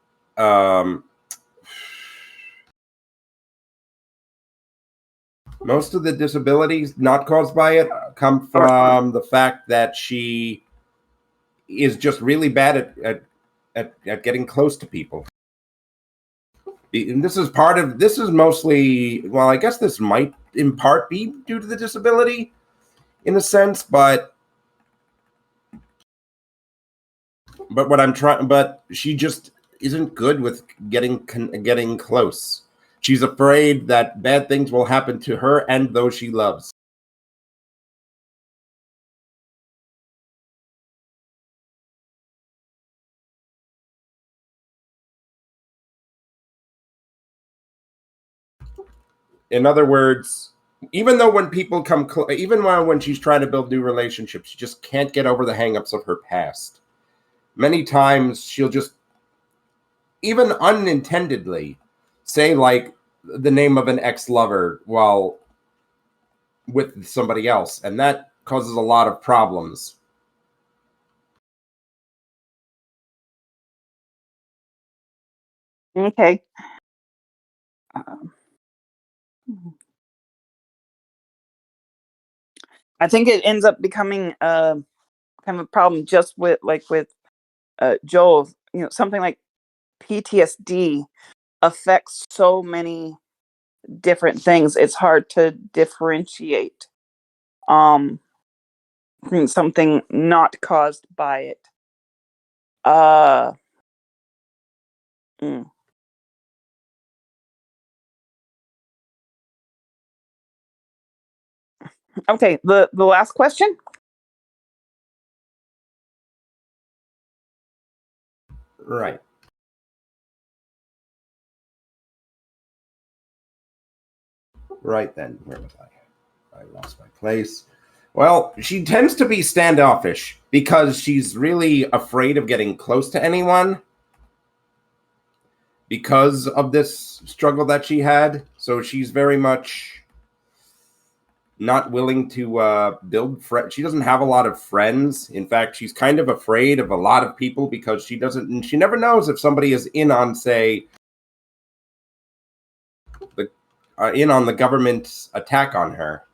Most of the disabilities not caused by it come from the fact that she is just really bad at getting close to people. And this is mostly, well, I guess this might in part be due to the disability in a sense, but she just isn't good with getting close. She's afraid that bad things will happen to her and those she loves. In other words, even though when people come, even when she's trying to build new relationships, she just can't get over the hangups of her past. Many times she'll just, even unintendedly, say like the name of an ex-lover while with somebody else, and that causes a lot of problems. Okay. I think it ends up becoming kind of a problem just with Joel. You know, something like PTSD affects so many different things. It's hard to differentiate something not caused by it. Okay, the last question. Right. Right then, where was I? I lost my place. Well, she tends to be standoffish because she's really afraid of getting close to anyone because of this struggle that she had. So she's very much not willing to build friends. She doesn't have a lot of friends. In fact, she's kind of afraid of a lot of people because she never knows if somebody is in on, say, in on the government's attack on her.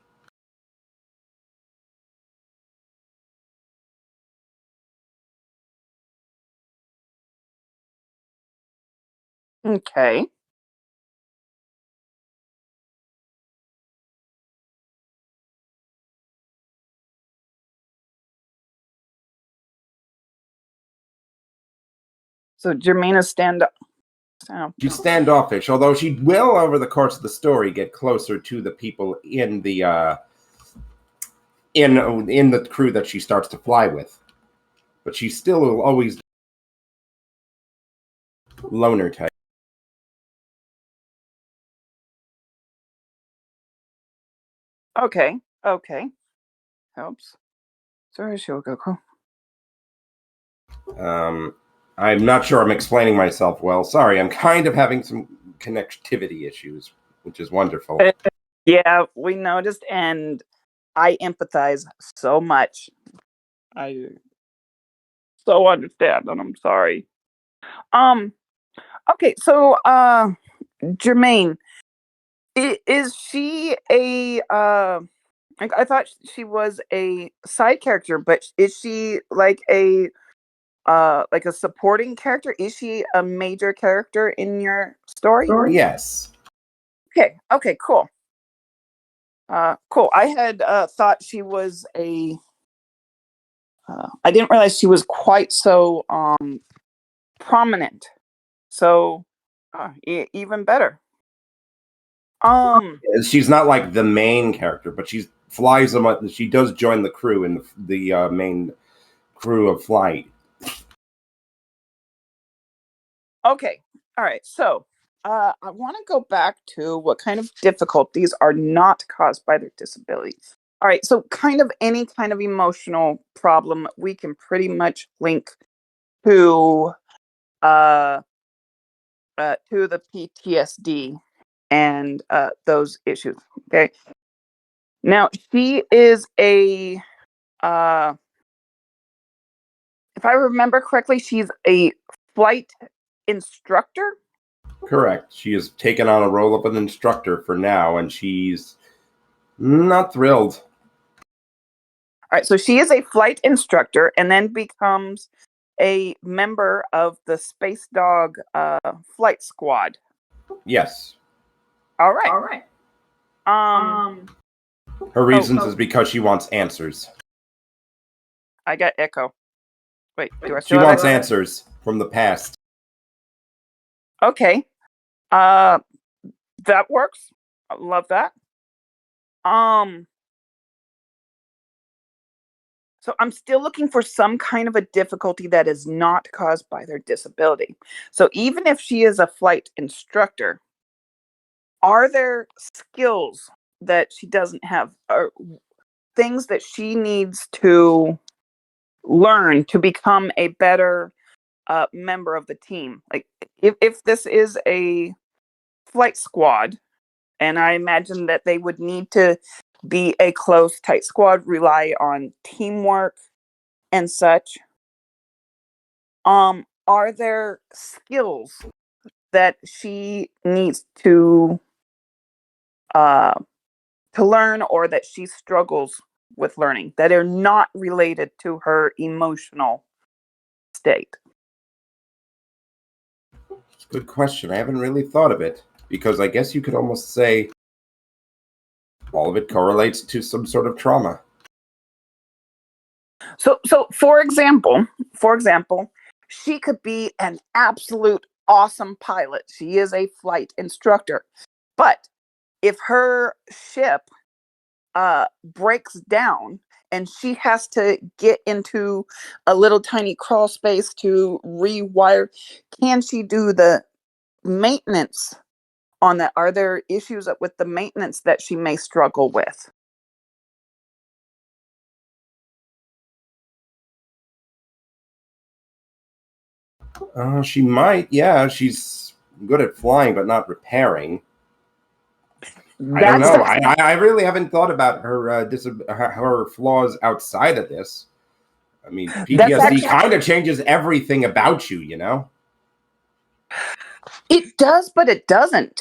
Okay. So Jermaine stand up. She's standoffish, although she will, over the course of the story, get closer to the people in the in the crew that she starts to fly with. But she still will always loner type. Okay. Helps. Sorry, Shogoku. I'm not sure I'm explaining myself well. Sorry, I'm kind of having some connectivity issues, which is wonderful. Yeah, we noticed, and I empathize so much. I so understand, and I'm sorry. Okay, so Jermaine, is she a I thought she was a side character, but is she like a supporting character? Is she a major character in your story? Yes. Okay, cool. Cool. I had thought she was a I didn't realize she was quite so prominent. So even better. She's not like the main character, but she flies them. She does join the crew in the main crew of flight. Okay. All right. So I want to go back to what kind of difficulties are not caused by their disabilities. All right. So kind of any kind of emotional problem we can pretty much link to the PTSD and those issues. Okay. Now she is a if I remember correctly, she's a flight instructor. Correct. She has taken on a role of an instructor for now, and she's not thrilled. All right, so she is a flight instructor and then becomes a member of the Space Dog flight squad. Yes. All right. Her reasons is because she wants answers. I got echo. Wait, do I She still wants have answers from the past. Okay. That works. I love that. So I'm still looking for some kind of a difficulty that is not caused by their disability. So even if she is a flight instructor, are there skills that she doesn't have or things that she needs to learn to become a better member of the team? Like if this is a flight squad, and I imagine that they would need to be a close, tight squad, rely on teamwork and such. Are there skills that she needs to learn or that she struggles with learning that are not related to her emotional state? Good question. I haven't really thought of it because I guess you could almost say all of it correlates to some sort of trauma. So for example, she could be an absolute awesome pilot. She is a flight instructor. But if her ship breaks down and she has to get into a little tiny crawl space to rewire, can she do the maintenance on that? Are there issues with the maintenance that she may struggle with? She might. Yeah, she's good at flying, but not repairing. I don't know. I really haven't thought about her her flaws outside of this. I mean, PTSD kind of changes everything about you, you know? It does, but it doesn't.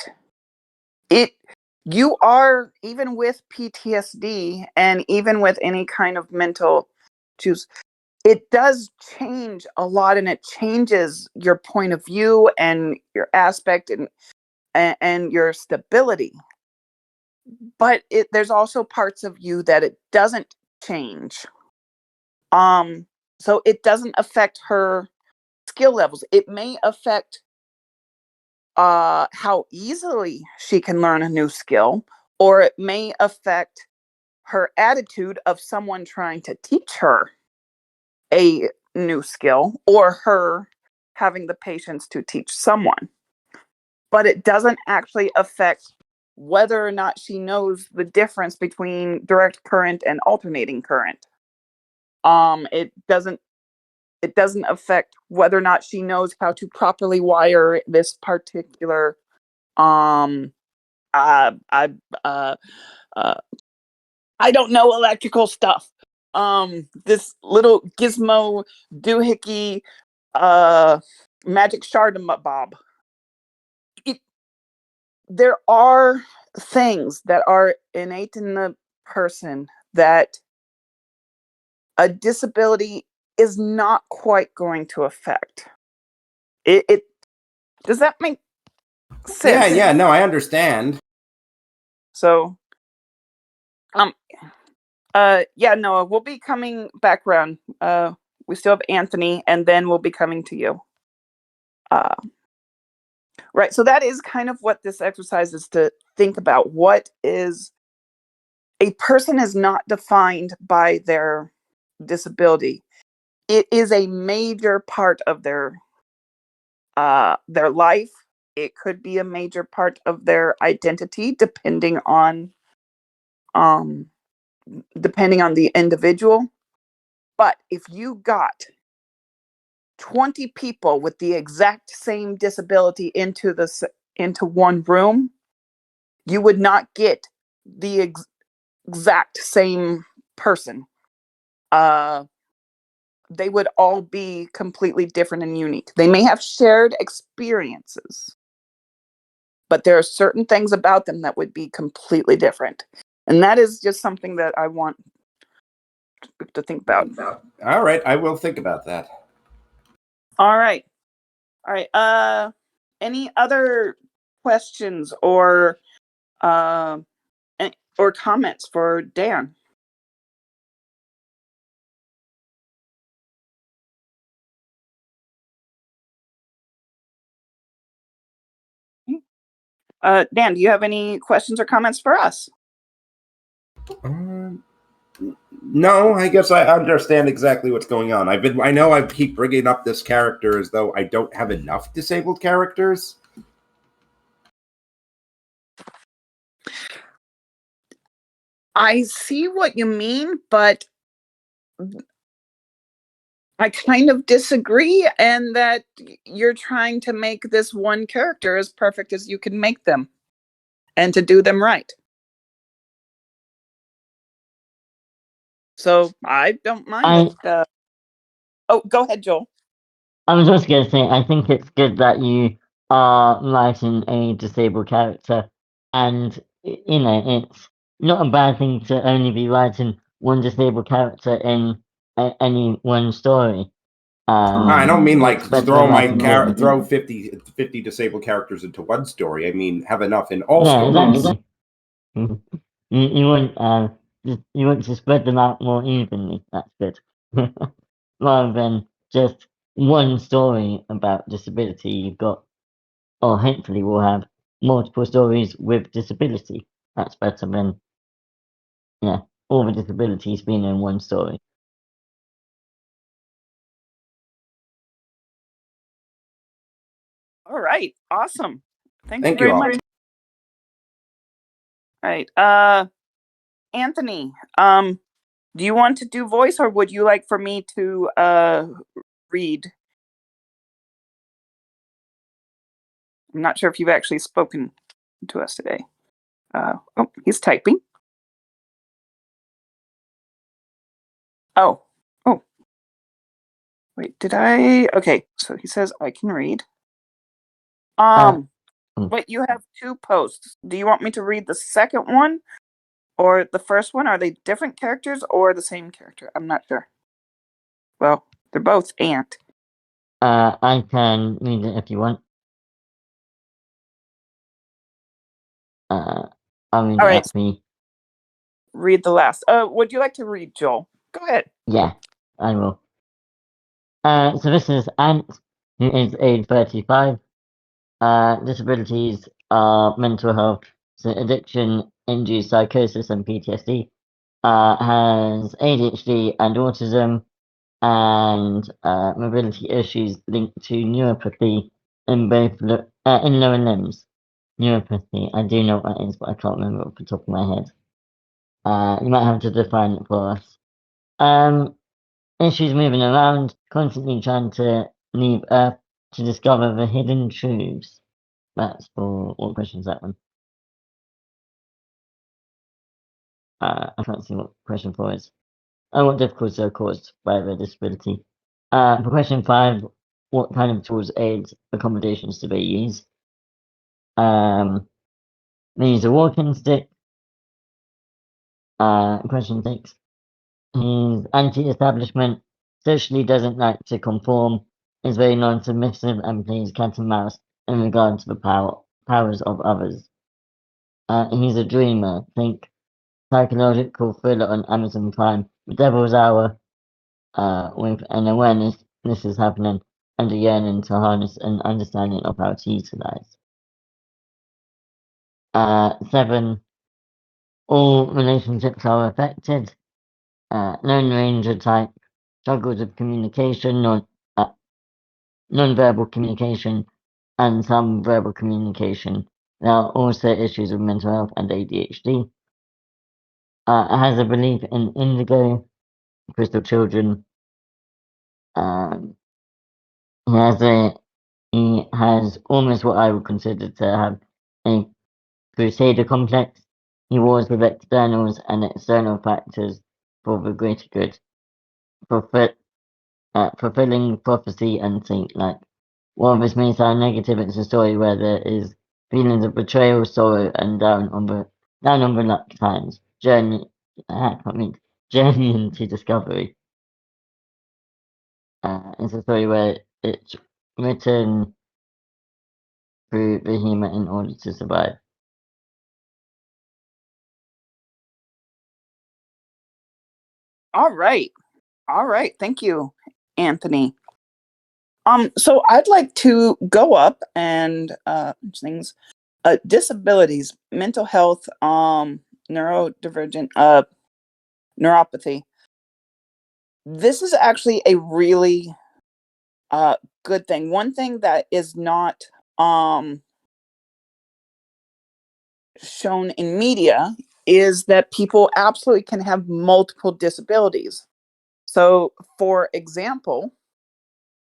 You are, even with PTSD and even with any kind of mental issues, it does change a lot, and it changes your point of view and your aspect and your stability. But there's also parts of you that it doesn't change. So it doesn't affect her skill levels. It may affect how easily she can learn a new skill, or it may affect her attitude of someone trying to teach her a new skill, or her having the patience to teach someone. But it doesn't actually affect whether or not she knows the difference between direct current and alternating current. It doesn't affect whether or not she knows how to properly wire this particular I don't know electrical stuff. This little gizmo doohickey magic shard-a-bob. There are things that are innate in the person that a disability is not quite going to affect. It does that make sense? Yeah, no, I understand. So, yeah, Noah, we'll be coming back around. We still have Anthony, and then we'll be coming to you. Right, so that is kind of what this exercise is, to think about. What is a person is not defined by their disability. It is a major part of their life. It could be a major part of their identity, depending on the individual. But if you got 20 people with the exact same disability into one room, you would not get the exact same person. They would all be completely different and unique. They may have shared experiences, but there are certain things about them that would be completely different. And that is just something that I want to think about. All right, I will think about that. All right. Any other questions or comments for Dan? Dan, do you have any questions or comments for us? No, I guess I understand exactly what's going on. I know I keep bringing up this character as though I don't have enough disabled characters. I see what you mean, but I kind of disagree, and that you're trying to make this one character as perfect as you can make them, and to do them right. So I don't mind it. Oh, go ahead, Joel. I was just going to say, I think it's good that you are writing a disabled character, and it's not a bad thing to only be writing one disabled character in any one story. I don't mean like throw 50 disabled characters into one story. I mean have enough in all stories. Exactly. You want to spread them out more evenly. That's good. Rather than just one story about disability, you've got, or hopefully we'll have multiple stories with disability. That's better than all the disabilities being in one story. All right, awesome. Thank you Thank very you all. much. All right, Anthony, do you want to do voice, or would you like for me to read? I'm not sure if you've actually spoken to us today. Oh, he's typing. Oh. Wait, did I? Okay, so he says I can read. Wait, you have 2 posts. Do you want me to read the second one or the first one? Are they different characters or the same character? I'm not sure. Well, they're both Ant. I can read it if you want. I'll read All it right. up for you. Read the last. Would you like to read, Joel? Go ahead. Yeah, I will. So this is Ant, who is age 35. Disabilities are mental health, so addiction, induced psychosis, and PTSD. Has ADHD and autism, and mobility issues linked to neuropathy in both in lower limbs. Neuropathy, I do know what that is, but I can't remember off the top of my head. You might have to define it for us. Issues moving around, constantly trying to leave Earth to discover the hidden truths. That's for what question's that one? I can't see what question 4 is. Oh, what difficulties are caused by the disability? For question 5, what kind of tools, aids, accommodations do they use? They use a walking stick. Question 6. He's anti-establishment, socially doesn't like to conform, is very non-submissive, and plays cat and mouse in regard to the powers of others. He's a dreamer. Think psychological thriller on Amazon Prime, The Devil's Hour, with an awareness this is happening and a yearning to harness an understanding of how to utilize. 7. All relationships are affected. Lone ranger type, struggles with communication, non-verbal communication, and some verbal communication. There are also issues with mental health and ADHD. Has a belief in indigo, crystal children. He has almost what I would consider to have a crusader complex. He wars with externals and external factors for the greater good, fulfilling prophecy and saint-like. While this may sound negative, it's a story where there is feelings of betrayal, sorrow, and down on the luck times. Journey into discovery. It's a story where it's written through the human in order to survive. All right. Thank you, Anthony. So I'd like to go up and things, disabilities, mental health, neurodivergent, neuropathy. This is actually a really good thing. One thing that is not shown in media is that people absolutely can have multiple disabilities. So, for example,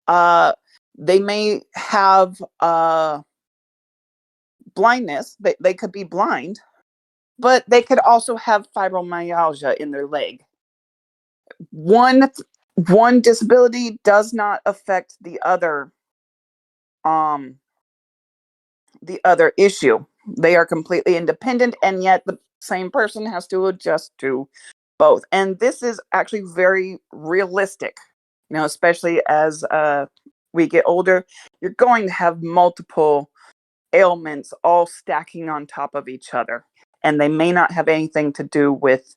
they may have blindness. They could be blind, but they could also have fibromyalgia in their leg. One disability does not affect the other issue. They are completely independent, and yet the same person has to adjust to both. And this is actually very realistic, especially as we get older. You're going to have multiple ailments all stacking on top of each other, and they may not have anything to do with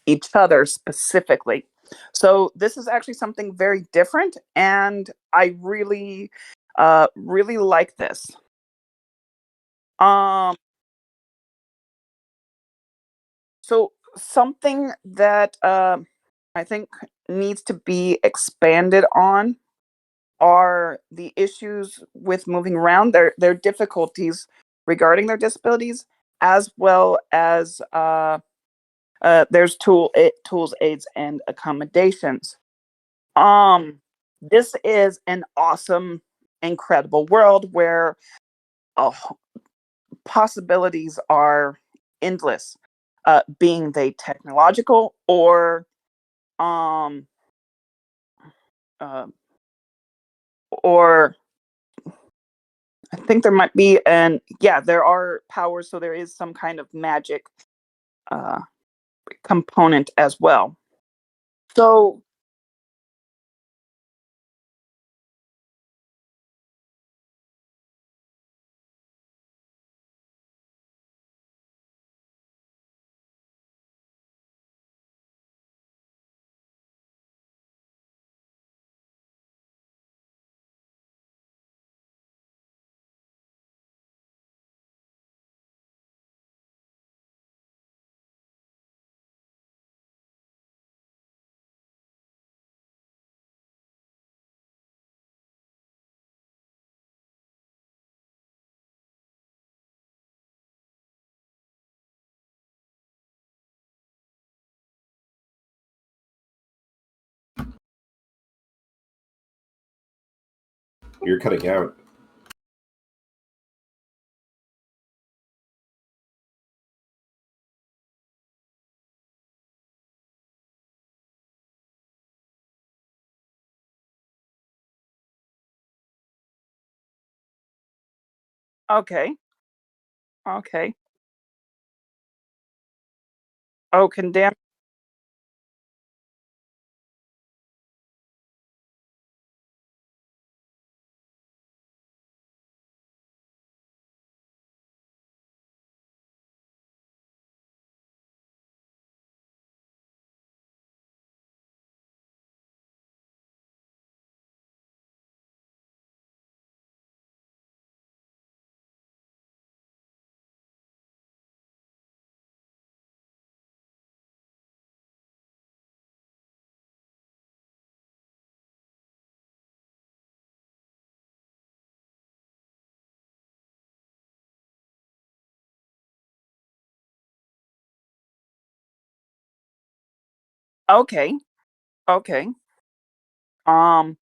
each other specifically. So this is actually something very different, and I really like this. So something that I think needs to be expanded on are the issues with moving around, their difficulties regarding their disabilities, as well as there's tools, aids, and accommodations. This is an awesome, incredible world where uh, possibilities are endless, being they technological or um uh, or I think there might be there are powers, so there is some kind of magic uh component as well. So You're cutting out. okay, okay. Oh, condemn. Okay, okay. Um,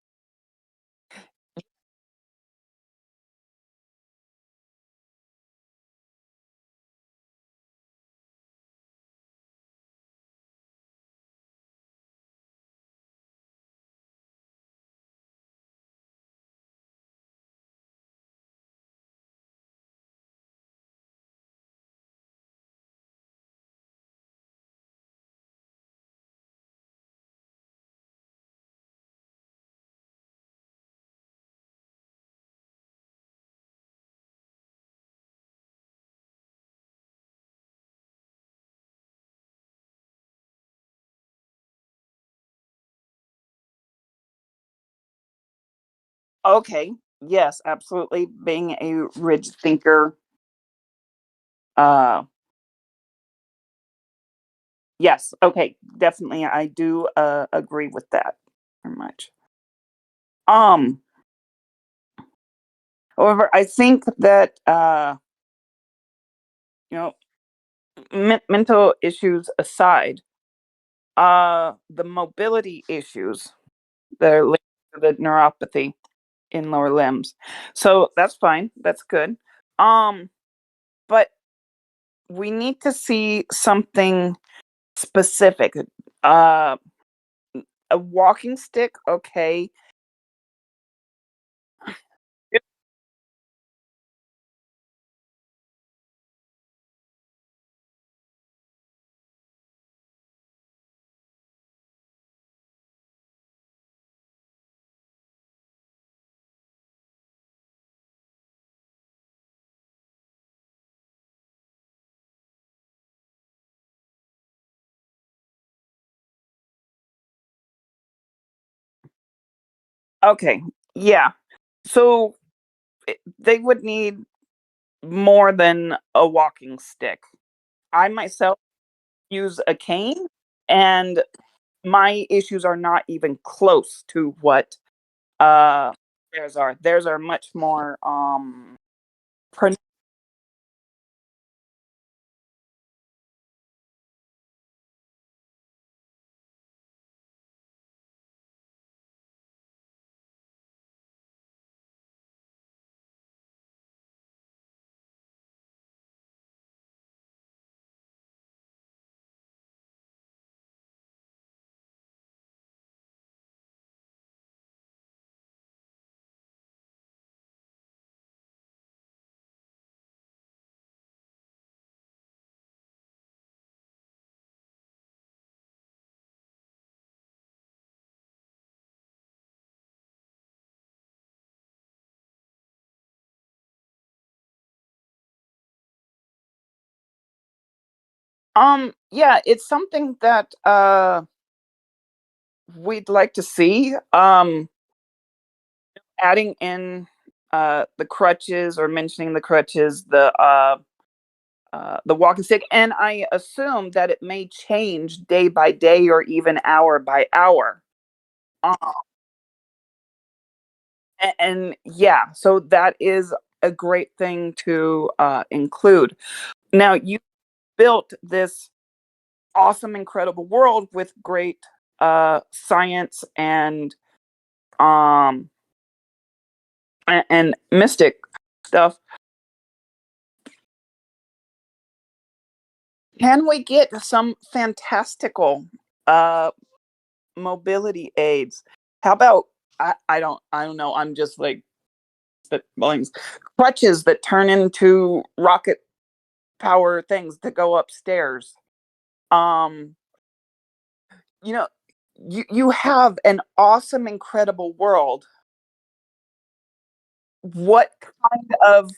okay. Yes, absolutely. Being a rigid thinker. Uh, yes. Okay. Definitely, I do agree with that very much. Um, However, I think that you know, mental issues aside, the mobility issues that are linked to the neuropathy in lower limbs. So that's fine. That's good. Um, but we need to see something specific. Uh, a walking stick, okay. Okay, yeah. So they would need more than a walking stick. I myself use a cane, and my issues are not even close to what theirs are. Theirs are much more yeah, it's something that we'd like to see. Adding in the crutches, or mentioning the crutches, the walking stick, and I assume that it may change day by day or even hour by hour. Um, and yeah, so that is a great thing to include. Now, you built this awesome, incredible world with great science um and mystic stuff. Can we get some fantastical uh mobility aids? How about I don't know, I'm just like spitballing, crutches that turn into rocket power things to go upstairs. Um you know, you have an awesome, incredible world. What kind of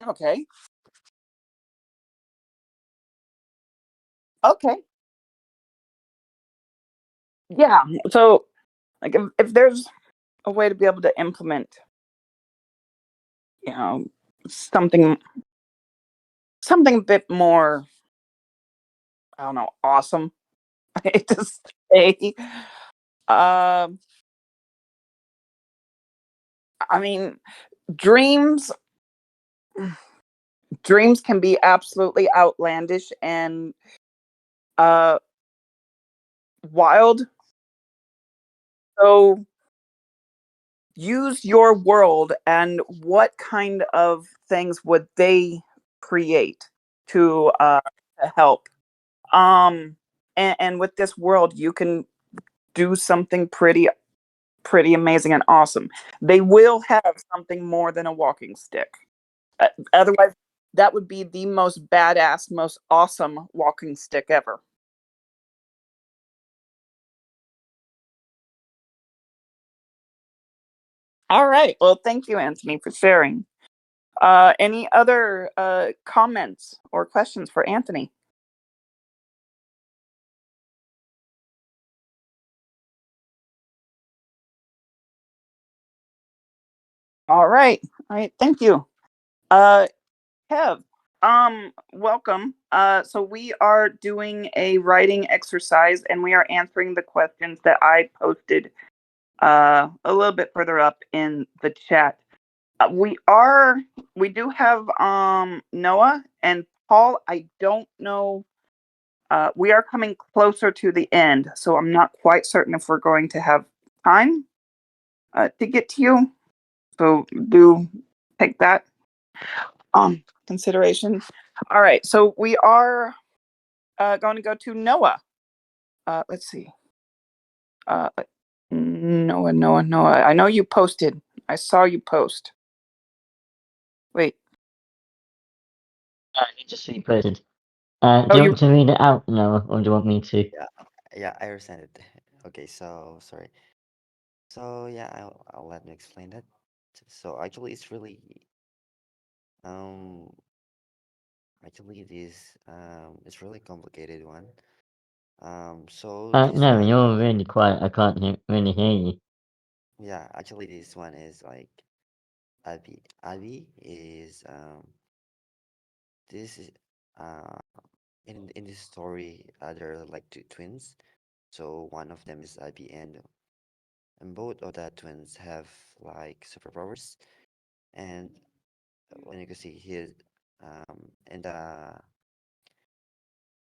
okay. Okay. Yeah. So, like, if there's a way to be able to implement, you know, something something a bit more, I don't know, awesome. I hate to say. Um, I mean, dreams dreams can be absolutely outlandish and uh wild. So use your world, and what kind of things would they create to help? Um, and with this world, you can do something pretty amazing and awesome. They will have something more than a walking stick. Otherwise, that would be the most badass, most awesome walking stick ever. All right. Well, thank you, Anthony, for sharing. Any other comments or questions for Anthony? All right. All right. Thank you. Uh, Kev, welcome. So we are doing a writing exercise, and we are answering the questions that I posted a little bit further up in the chat. We do have Noah and Paul. I don't know We are coming closer to the end, so I'm not quite certain if we're going to have time to get to you. So do take that consideration. All right, so we are going to go to Noah. Let's see. Noah. I know you posted. I saw you post. Wait. He just reposted. Do you want to read it out, Noah, or do you want me to? Yeah, I understand it. Okay, so sorry. So yeah, I'll let me explain that. So actually, it's really it's really complicated one. So this No, one, you're really quiet. I can't really hear you. yeah, actually this one is like Abby. Abby is this is uh in this story there are like two twins. So one of them is Abby, and both of the twins have like superpowers. And when you can see here,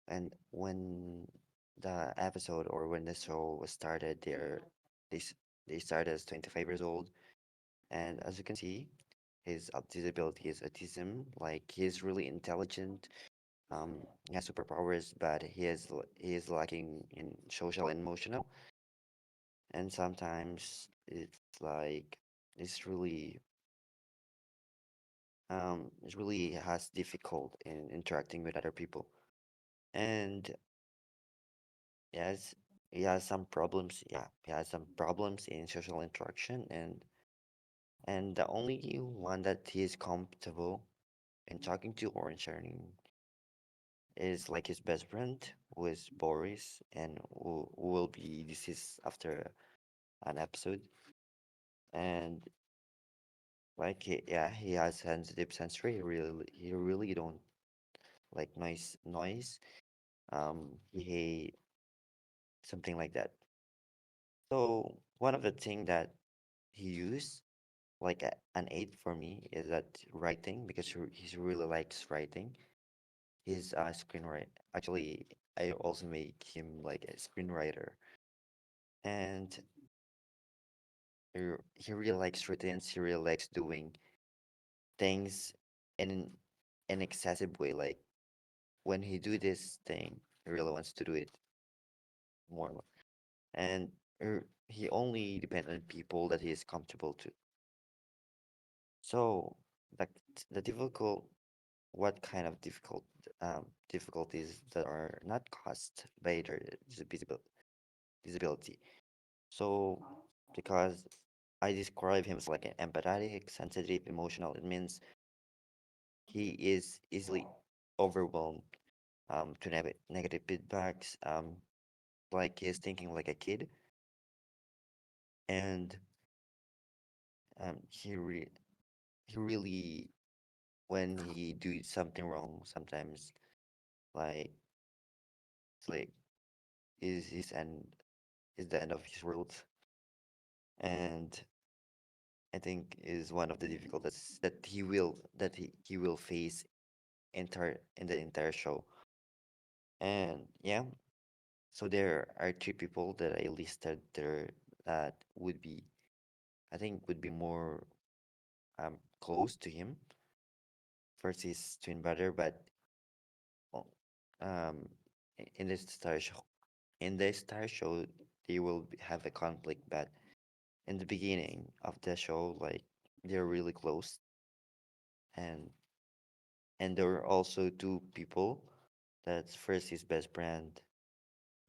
and when the episode or when the show was started, they s- they started as 25 years old, and as you can see, his disability is autism. Like he's really intelligent, he has superpowers, but he is lacking in social and emotional, and sometimes like it's really it really has difficult in interacting with other people, and yes, he has some problems. Yeah, he has some problems in social interaction, and the only one that he is comfortable in talking to or in sharing is like his best friend, who is Boris, and who will be deceased after an episode. And like yeah, he has sensitive sensory. He really don't like noise. He hate something like that. So one of the thing that he used like an aid for me is that writing, because he really likes writing. He's a screenwriter. Actually, I also make him like a screenwriter, and he really likes routines. He really likes doing things in an excessive way. Like when he do this thing, he really wants to do it more, and he only depend on people that he is comfortable to. So like the difficult, what kind of difficulties that are not caused by their disability. So because I describe him as like an empathetic, sensitive, emotional, it means he is easily overwhelmed to negative feedbacks. Like he's thinking like a kid, and he really when he do something wrong, sometimes like it's like is and is the end of his world, and I think is one of the difficulties that he will face in the entire show. And yeah, so there are three people that I listed there that would be, I think, would be more close to him. First is twin brother, but oh, um in the star show they will have a conflict, but in the beginning of the show, like they're really close, and there are also two people. That's first his best friend,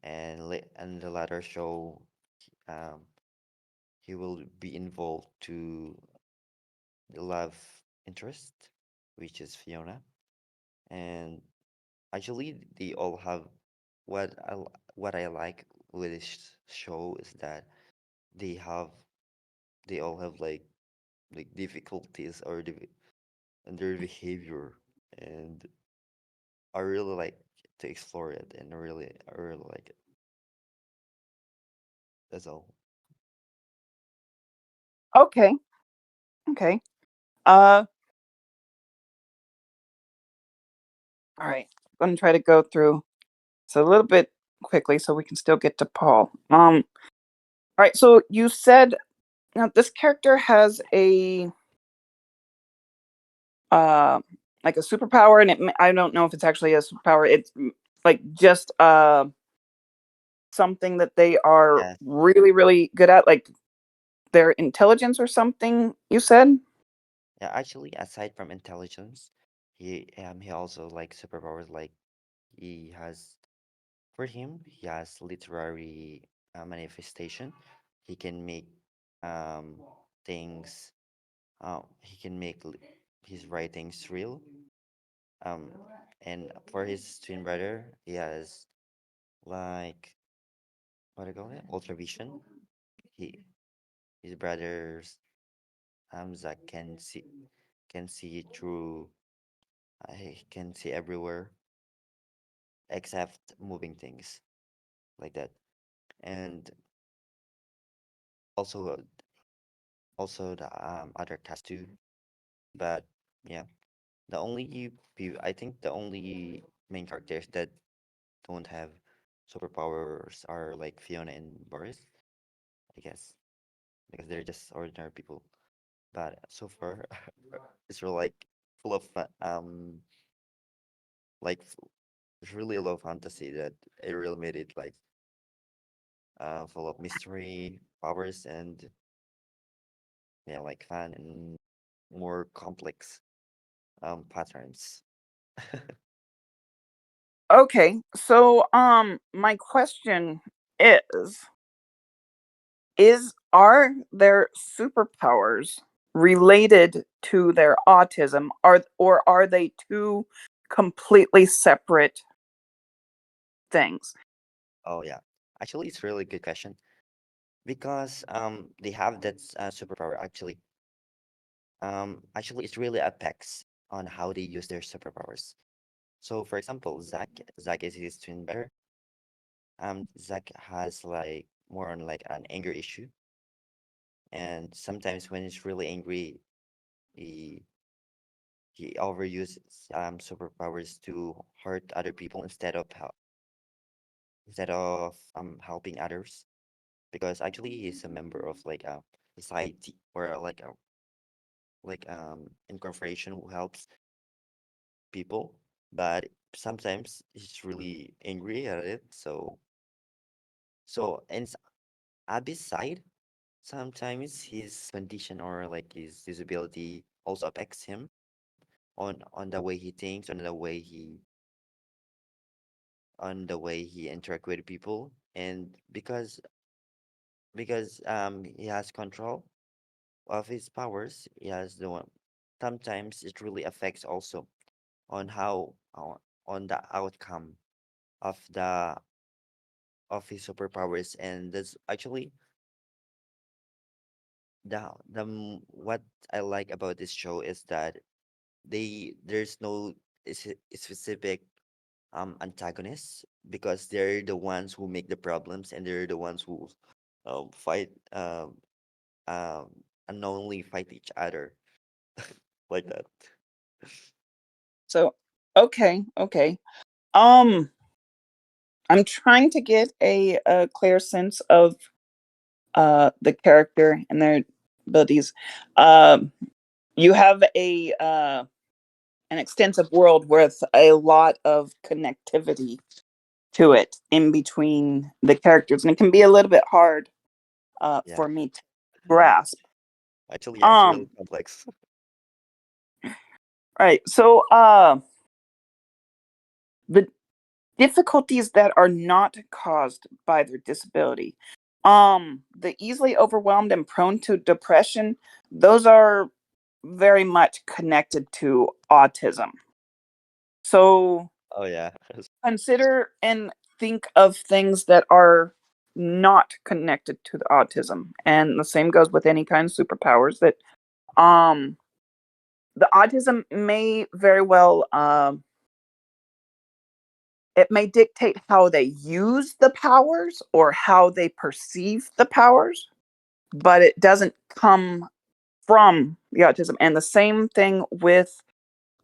and the latter show, um, he will be involved to the love interest, which is Fiona. And actually, they all have what I like with this show is that they have they all have like difficulties or in their behavior, and I really like to explore it, and I really like it. That's all. Okay. Okay. Uh, all right. I'm going to try to go through. So a little bit quickly so we can still get to Paul. All right, so you said now this character has a like a superpower, and I don't know if it's actually a superpower. It's like just something that they are Yes. really, really good at, like their intelligence or something, you said? Yeah, actually, aside from intelligence, he also like superpowers. Like he has, for him, he has literary manifestation. He can make um things. He can make his writings real. Um, and for his twin brother, he has like what do you call it? Ultra vision. He his brothers Zach can see through. He can see everywhere except moving things like that. And also also the other cast too. But yeah, I think the only main characters that don't have superpowers are like Fiona and Boris, I guess, because they're just ordinary people. But so far, it's really like full of like it's really a low fantasy that it really made it like full of mystery, powers, and yeah, like fun and more complex patterns. Okay, so my question is are their superpowers related to their autism, or are they two completely separate things? Oh yeah, actually, it's really good question because they have that superpower actually. Actually, it really affects on how they use their superpowers. So, for example, Zach is his twin brother. Zach has like more on like an anger issue, and sometimes when he's really angry, he he overuses superpowers to hurt other people instead of helping others because actually he's a member of like a society or like a incorporation who helps people, but sometimes he's really angry at it. So and Abby's side, sometimes his condition or like his disability also affects him on the way he thinks, on the way he interact with people, and because he has control of his powers, he has the one. Sometimes it really affects also on how on the outcome of the of his superpowers, and that's actually what I like about this show is that there's no specific antagonists because they're the ones who make the problems and they're the ones who fight um unknowingly fight each other like that. So, okay. Um, I'm trying to get a clear sense of the character and their abilities. You have a an extensive world with a lot of connectivity to it in between the characters, and it can be a little bit hard Yeah, for me to grasp. actually, yeah, it's really Um, complex. right. So, the difficulties that are not caused by their disability, the easily overwhelmed and prone to depression, those are very much connected to autism. So Oh yeah. consider and think of things that are not connected to the autism, and the same goes with any kind of superpowers that um the autism may very well it may dictate how they use the powers or how they perceive the powers, but it doesn't come from the autism. And the same thing with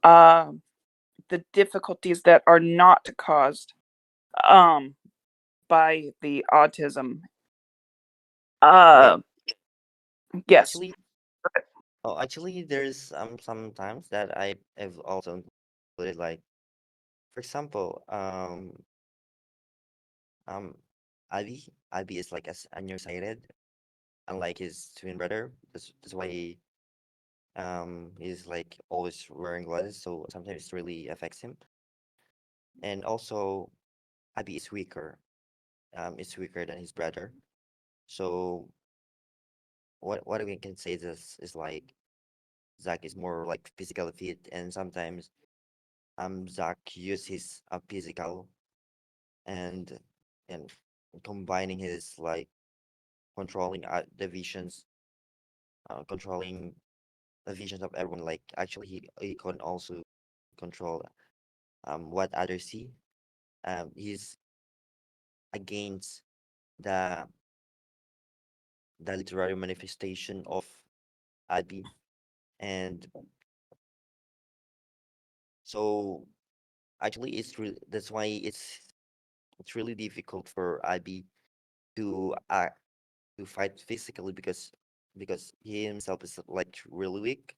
uh, the difficulties that are not caused by the autism. Yes. Actually, there's sometimes that I've also included, like, for example, Abby is like a nearsighted, unlike his twin brother. That's why he's like always wearing glasses, so sometimes it really affects him. And also, Abby is weaker. Is weaker than his brother. So what we can say is like Zach is more like physically fit, and sometimes Zach use his physical and and combining his like controlling controlling the visions of everyone. Like actually, he can also control what others see. He's against the literary manifestation of Abby, and so actually that's why it's really difficult for Abby to fight physically, because he himself is like really weak,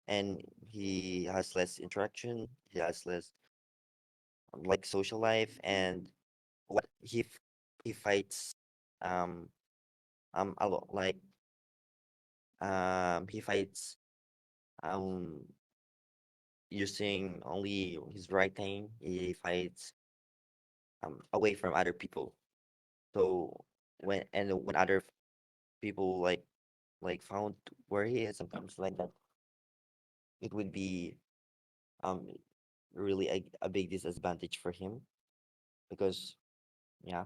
and he has less interaction, he has less like social life, and what he fights a lot, like he fights um using only his right hand. He fights away from other people. So when other people like found where he is, sometimes like that, it would be um really a big disadvantage for him, because yeah,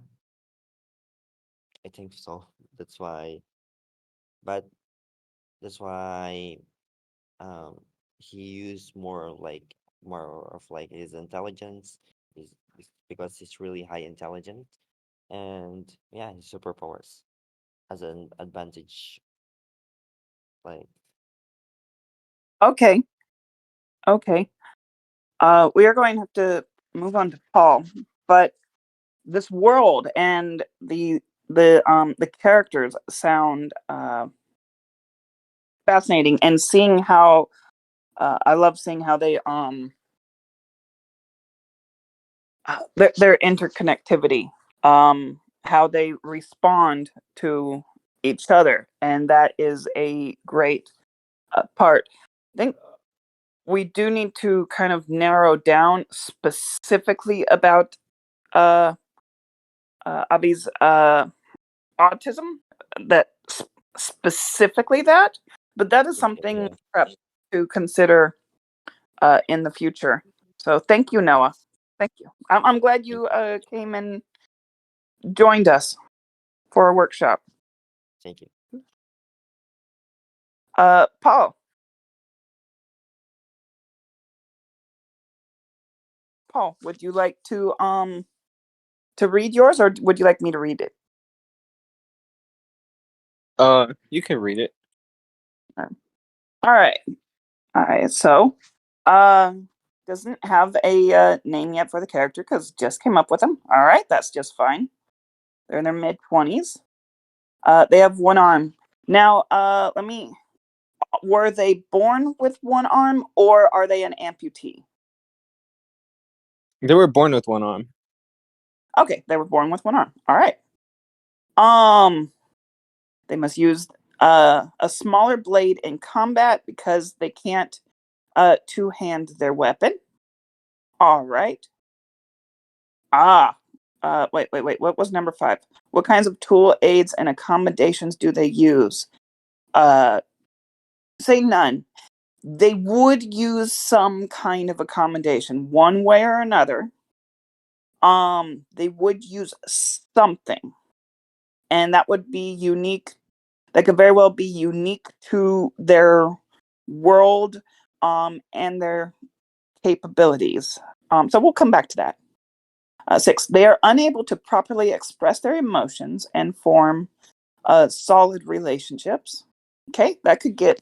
I think so. That's why, but that's why um he used more of like his intelligence, because he's really high intelligent, and yeah, his superpowers as an advantage, like. Okay. Okay. We are going to have to move on to Paul, but this world and the characters sound fascinating, and seeing how I love seeing how they their interconnectivity, how they respond to each other, and that is a great part. I think we do need to kind of narrow down specifically about uh, Abby's autism, that specifically that, but that is Okay, something yeah, perhaps to consider in the future. So thank you, Noah. Thank you. I'm glad thank you came and joined us for a workshop. thank you. Paul. Paul, would you like to read yours, or would you like me to read it? You can read it. All right. All right. So, doesn't have a name yet for the character because just came up with them. All right, that's just fine. They're in their mid-20s. They have one arm. Now, let me. Were they born with one arm, or are they an amputee? They were born with one arm. Okay, they were born with one arm. All right. Um, they must use a smaller blade in combat because they can't two-hand their weapon. All right. Ah. Wait. What was number 5? What kinds of tool aids and accommodations do they use? Say none. They would use some kind of accommodation, one way or another. They would use something, and that would be unique. That could very well be unique to their world, and their capabilities. So we'll come back to that. 6, they are unable to properly express their emotions and form solid relationships. Okay, that could get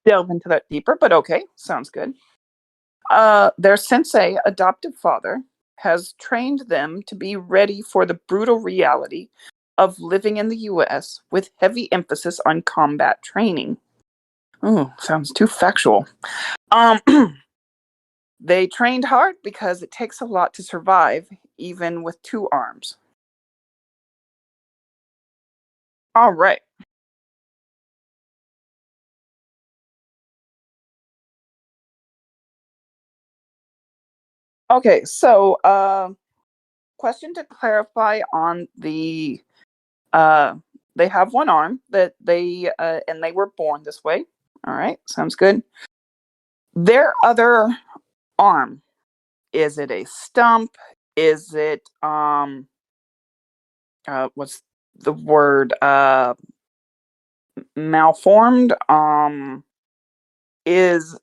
delve into that deeper, but okay, sounds good. Their sensei, adoptive father, has trained them to be ready for the brutal reality of living in the US with heavy emphasis on combat training. Oh, sounds too factual. They trained hard because it takes a lot to survive, even with 2 arms. All right. Okay, so question to clarify on the they have 1 arm that they and they were born this way. All right, sounds good. Their other arm, is it a stump? Is it what's the word, malformed? Is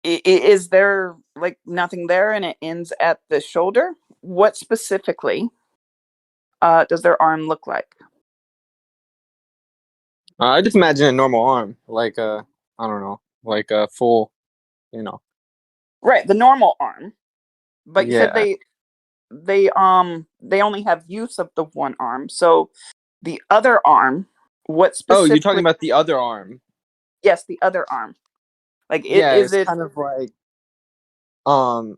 is there like nothing there and it ends at the shoulder? What specifically does their arm look like? I just imagine a normal arm, like I don't know, like a full, you know. Right, the normal arm. But you said Yeah. they only have use of the 1 arm. So the other arm, what Oh, you're talking specifically? about the other arm. Yes, the other arm. Like Yeah, is it's it? kind of like um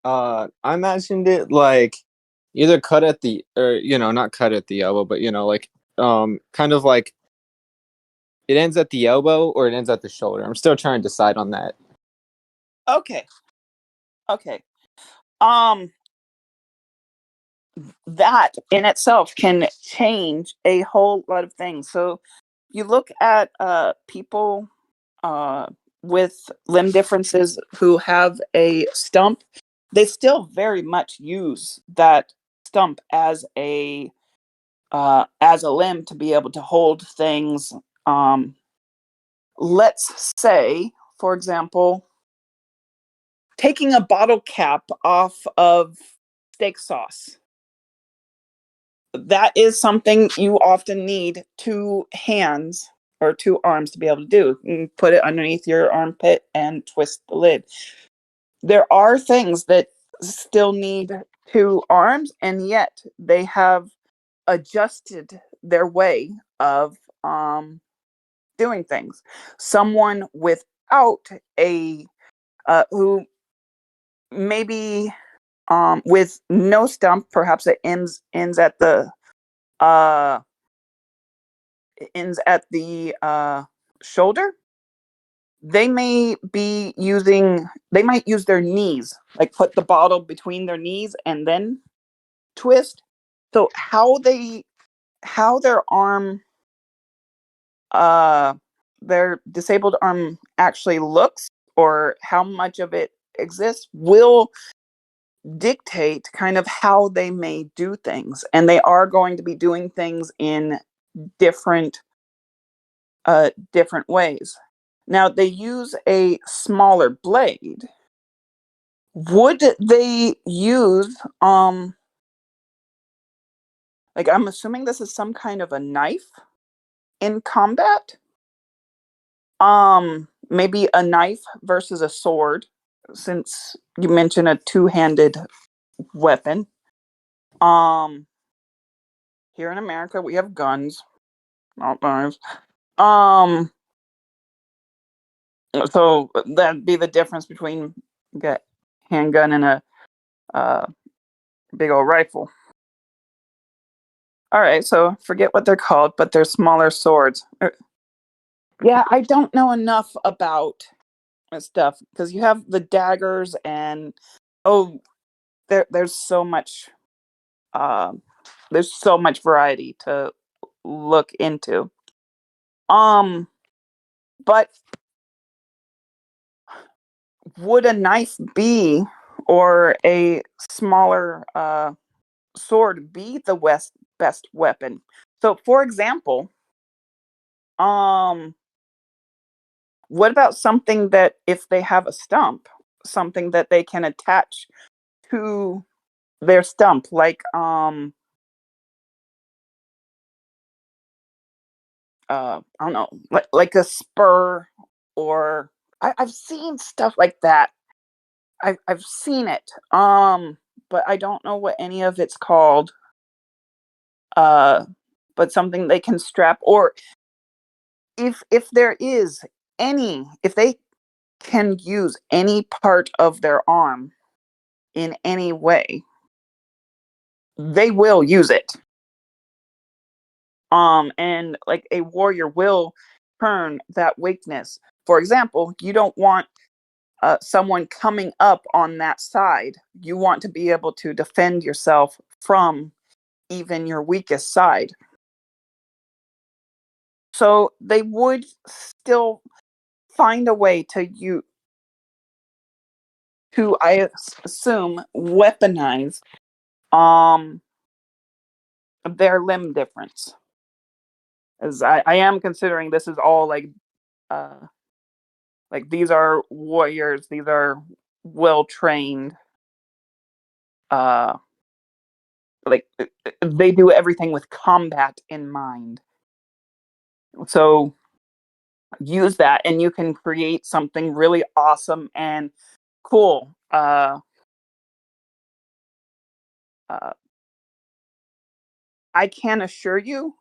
I imagined it like either cut at the or not cut at the elbow, but like kind of like it ends at the elbow or it ends at the shoulder. I'm still trying to decide on that. Okay. Okay. Um that in itself can change a whole lot of things. So you look at people uh with limb differences who have a stump, they still very much use that stump as a limb to be able to hold things. Let's say, for example, taking a bottle cap off of steak sauce. That is something you often need 2 hands or 2 arms to be able to do. You can put it underneath your armpit and twist the lid. There are things that still need 2 arms, and yet they have adjusted their way of doing things. Someone without a who maybe with no stump, perhaps it uh ends at the shoulder. They might use their knees, like put the bottle between their knees and then twist. So how uh their disabled arm actually looks, or how much of it exists, will dictate kind of how they may do things. And they are going to be doing things in different different ways. Now they use a smaller blade. Would they use like, I'm assuming this is some kind of a knife in combat? Maybe a knife versus a sword, since you mentioned a 2-handed weapon. Here in America we have guns, not knives. So that'd be the difference between a handgun and a big old rifle. All right, so forget what they're called, but they're smaller swords. Yeah, I don't know enough about stuff because you have the daggers and oh, there's so much uh, there's so much variety to look into. But would a knife be, or a smaller sword be the best weapon? So, for example, what about something that if they have a stump, something that they can attach to their stump, like I don't know, like a spur, or I've seen stuff like that I've seen it, but I don't know what any of it's called. But something they can strap, or if there is if they can use any part of their arm in any way, they will use it. And like a warrior will turn that weakness. For example, you don't want someone coming up on that side. You want to be able to defend yourself from even your weakest side. So they would still find a way to I assume weaponize their limb difference. As I am considering this is all like these are warriors, these are well trained, like they do everything with combat in mind. So use that and you can create something really awesome and cool. I can assure you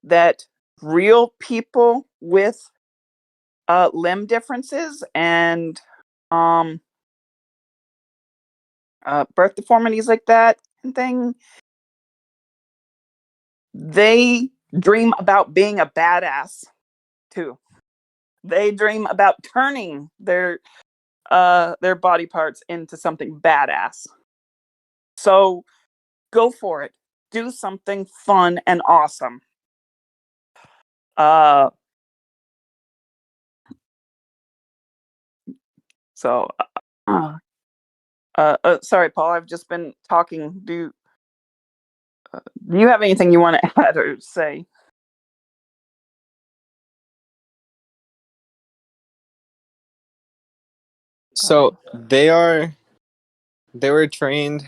that real people with limb differences and birth deformities like that and thing, they dream about being a badass too. They dream about turning their body parts into something badass. So go for it. Do something fun and awesome. So sorry, Paul, I've just been talking. Do you have anything you want to add or say? So they were trained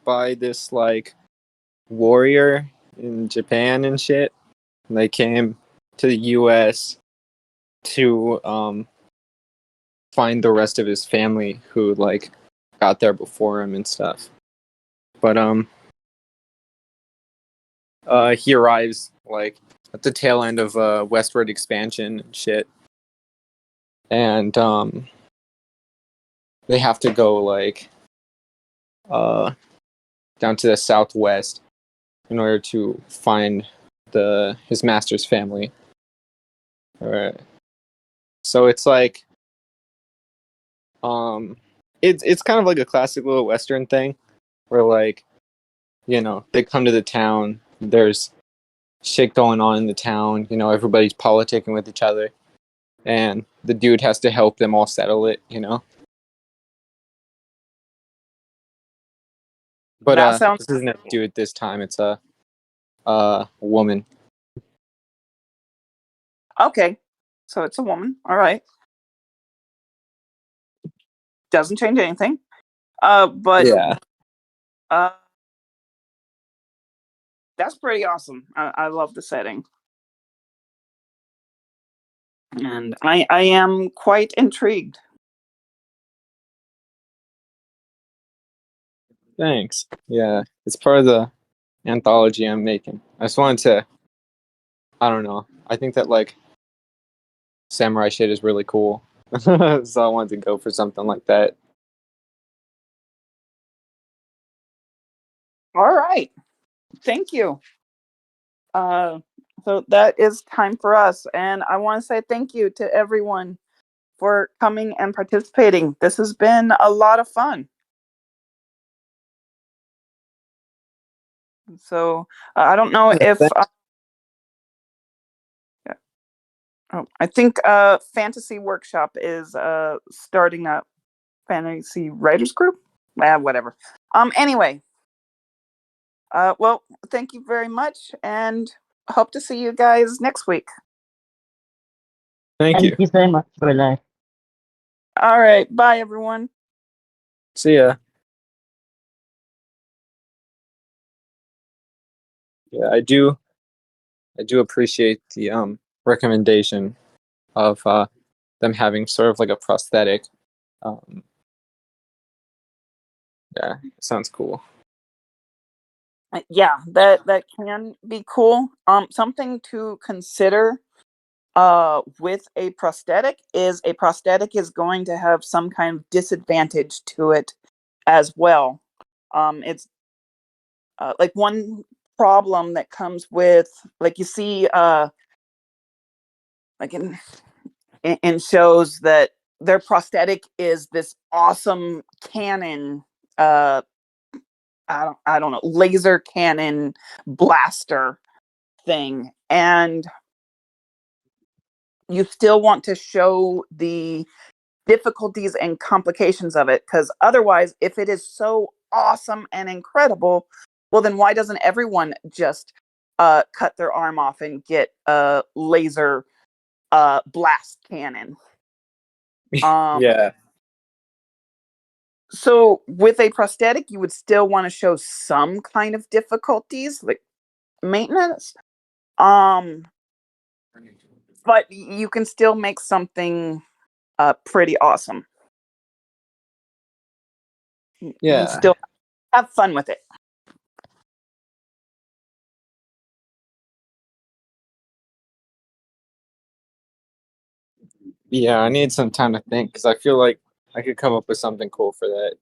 by this like warrior in Japan and shit. And they came to the US to find the rest of his family who like got there before him and stuff. But he arrives like at the tail end of westward expansion and shit. And they have to go like down to the southwest in order to find his master's family. Alright. So it's like it's kind of like a classic little western thing where like, you know, they come to the town, there's shit going on in the town, you know, everybody's politicking with each other, and the dude has to help them all settle it, you know. But That sounds this isn't a dude this time, it's a woman. okay. So it's a woman. All right. Doesn't change anything. But Yeah. That's pretty awesome. I love the setting. And I am quite intrigued. Thanks. Yeah, it's part of the anthology I'm making. I just wanted to, I don't know, I think that like samurai shit is really cool. So I wanted to go for something like that. All right. Thank you. So that is time for us. And I want to say thank you to everyone for coming and participating. This has been a lot of fun. So I don't know if I think Fantasy Workshop is starting a fantasy writers group. Whatever. Anyway, well, thank you very much, and hope to see you guys next week. Thank you. Thank you so much for that. All right, bye everyone. See ya. Yeah, I do appreciate the recommendation of them having sort of like a prosthetic Yeah, sounds cool. Yeah, that can be cool. Something to consider with a prosthetic is going to have some kind of disadvantage to it as well. It's like one problem that comes with, like, you see like in shows that their prosthetic is this awesome cannon, I don't know, laser cannon blaster thing, and you still want to show the difficulties and complications of it, because otherwise, if it is so awesome and incredible, well, then why doesn't everyone just cut their arm off and get a laser blast cannon? Yeah. So with a prosthetic, you would still want to show some kind of difficulties, like maintenance. But you can still make something pretty awesome. Yeah. You still have fun with it. Yeah, I need some time to think because I feel like I could come up with something cool for that.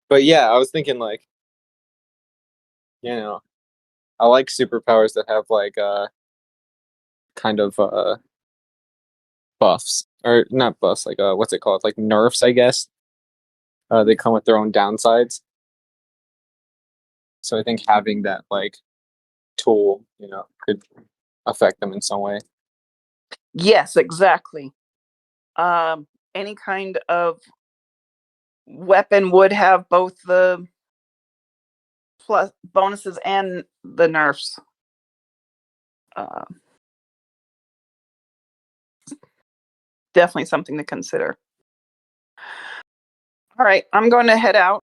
But yeah, I was thinking like, you know, I like superpowers that have like kind of buffs or not buffs, like what's it called? Like nerfs, I guess. They come with their own downsides. So I think having that like tool, could affect them in some way. Yes, exactly. Any kind of weapon would have both the plus bonuses and the nerfs. Definitely something to consider. All right, I'm going to head out.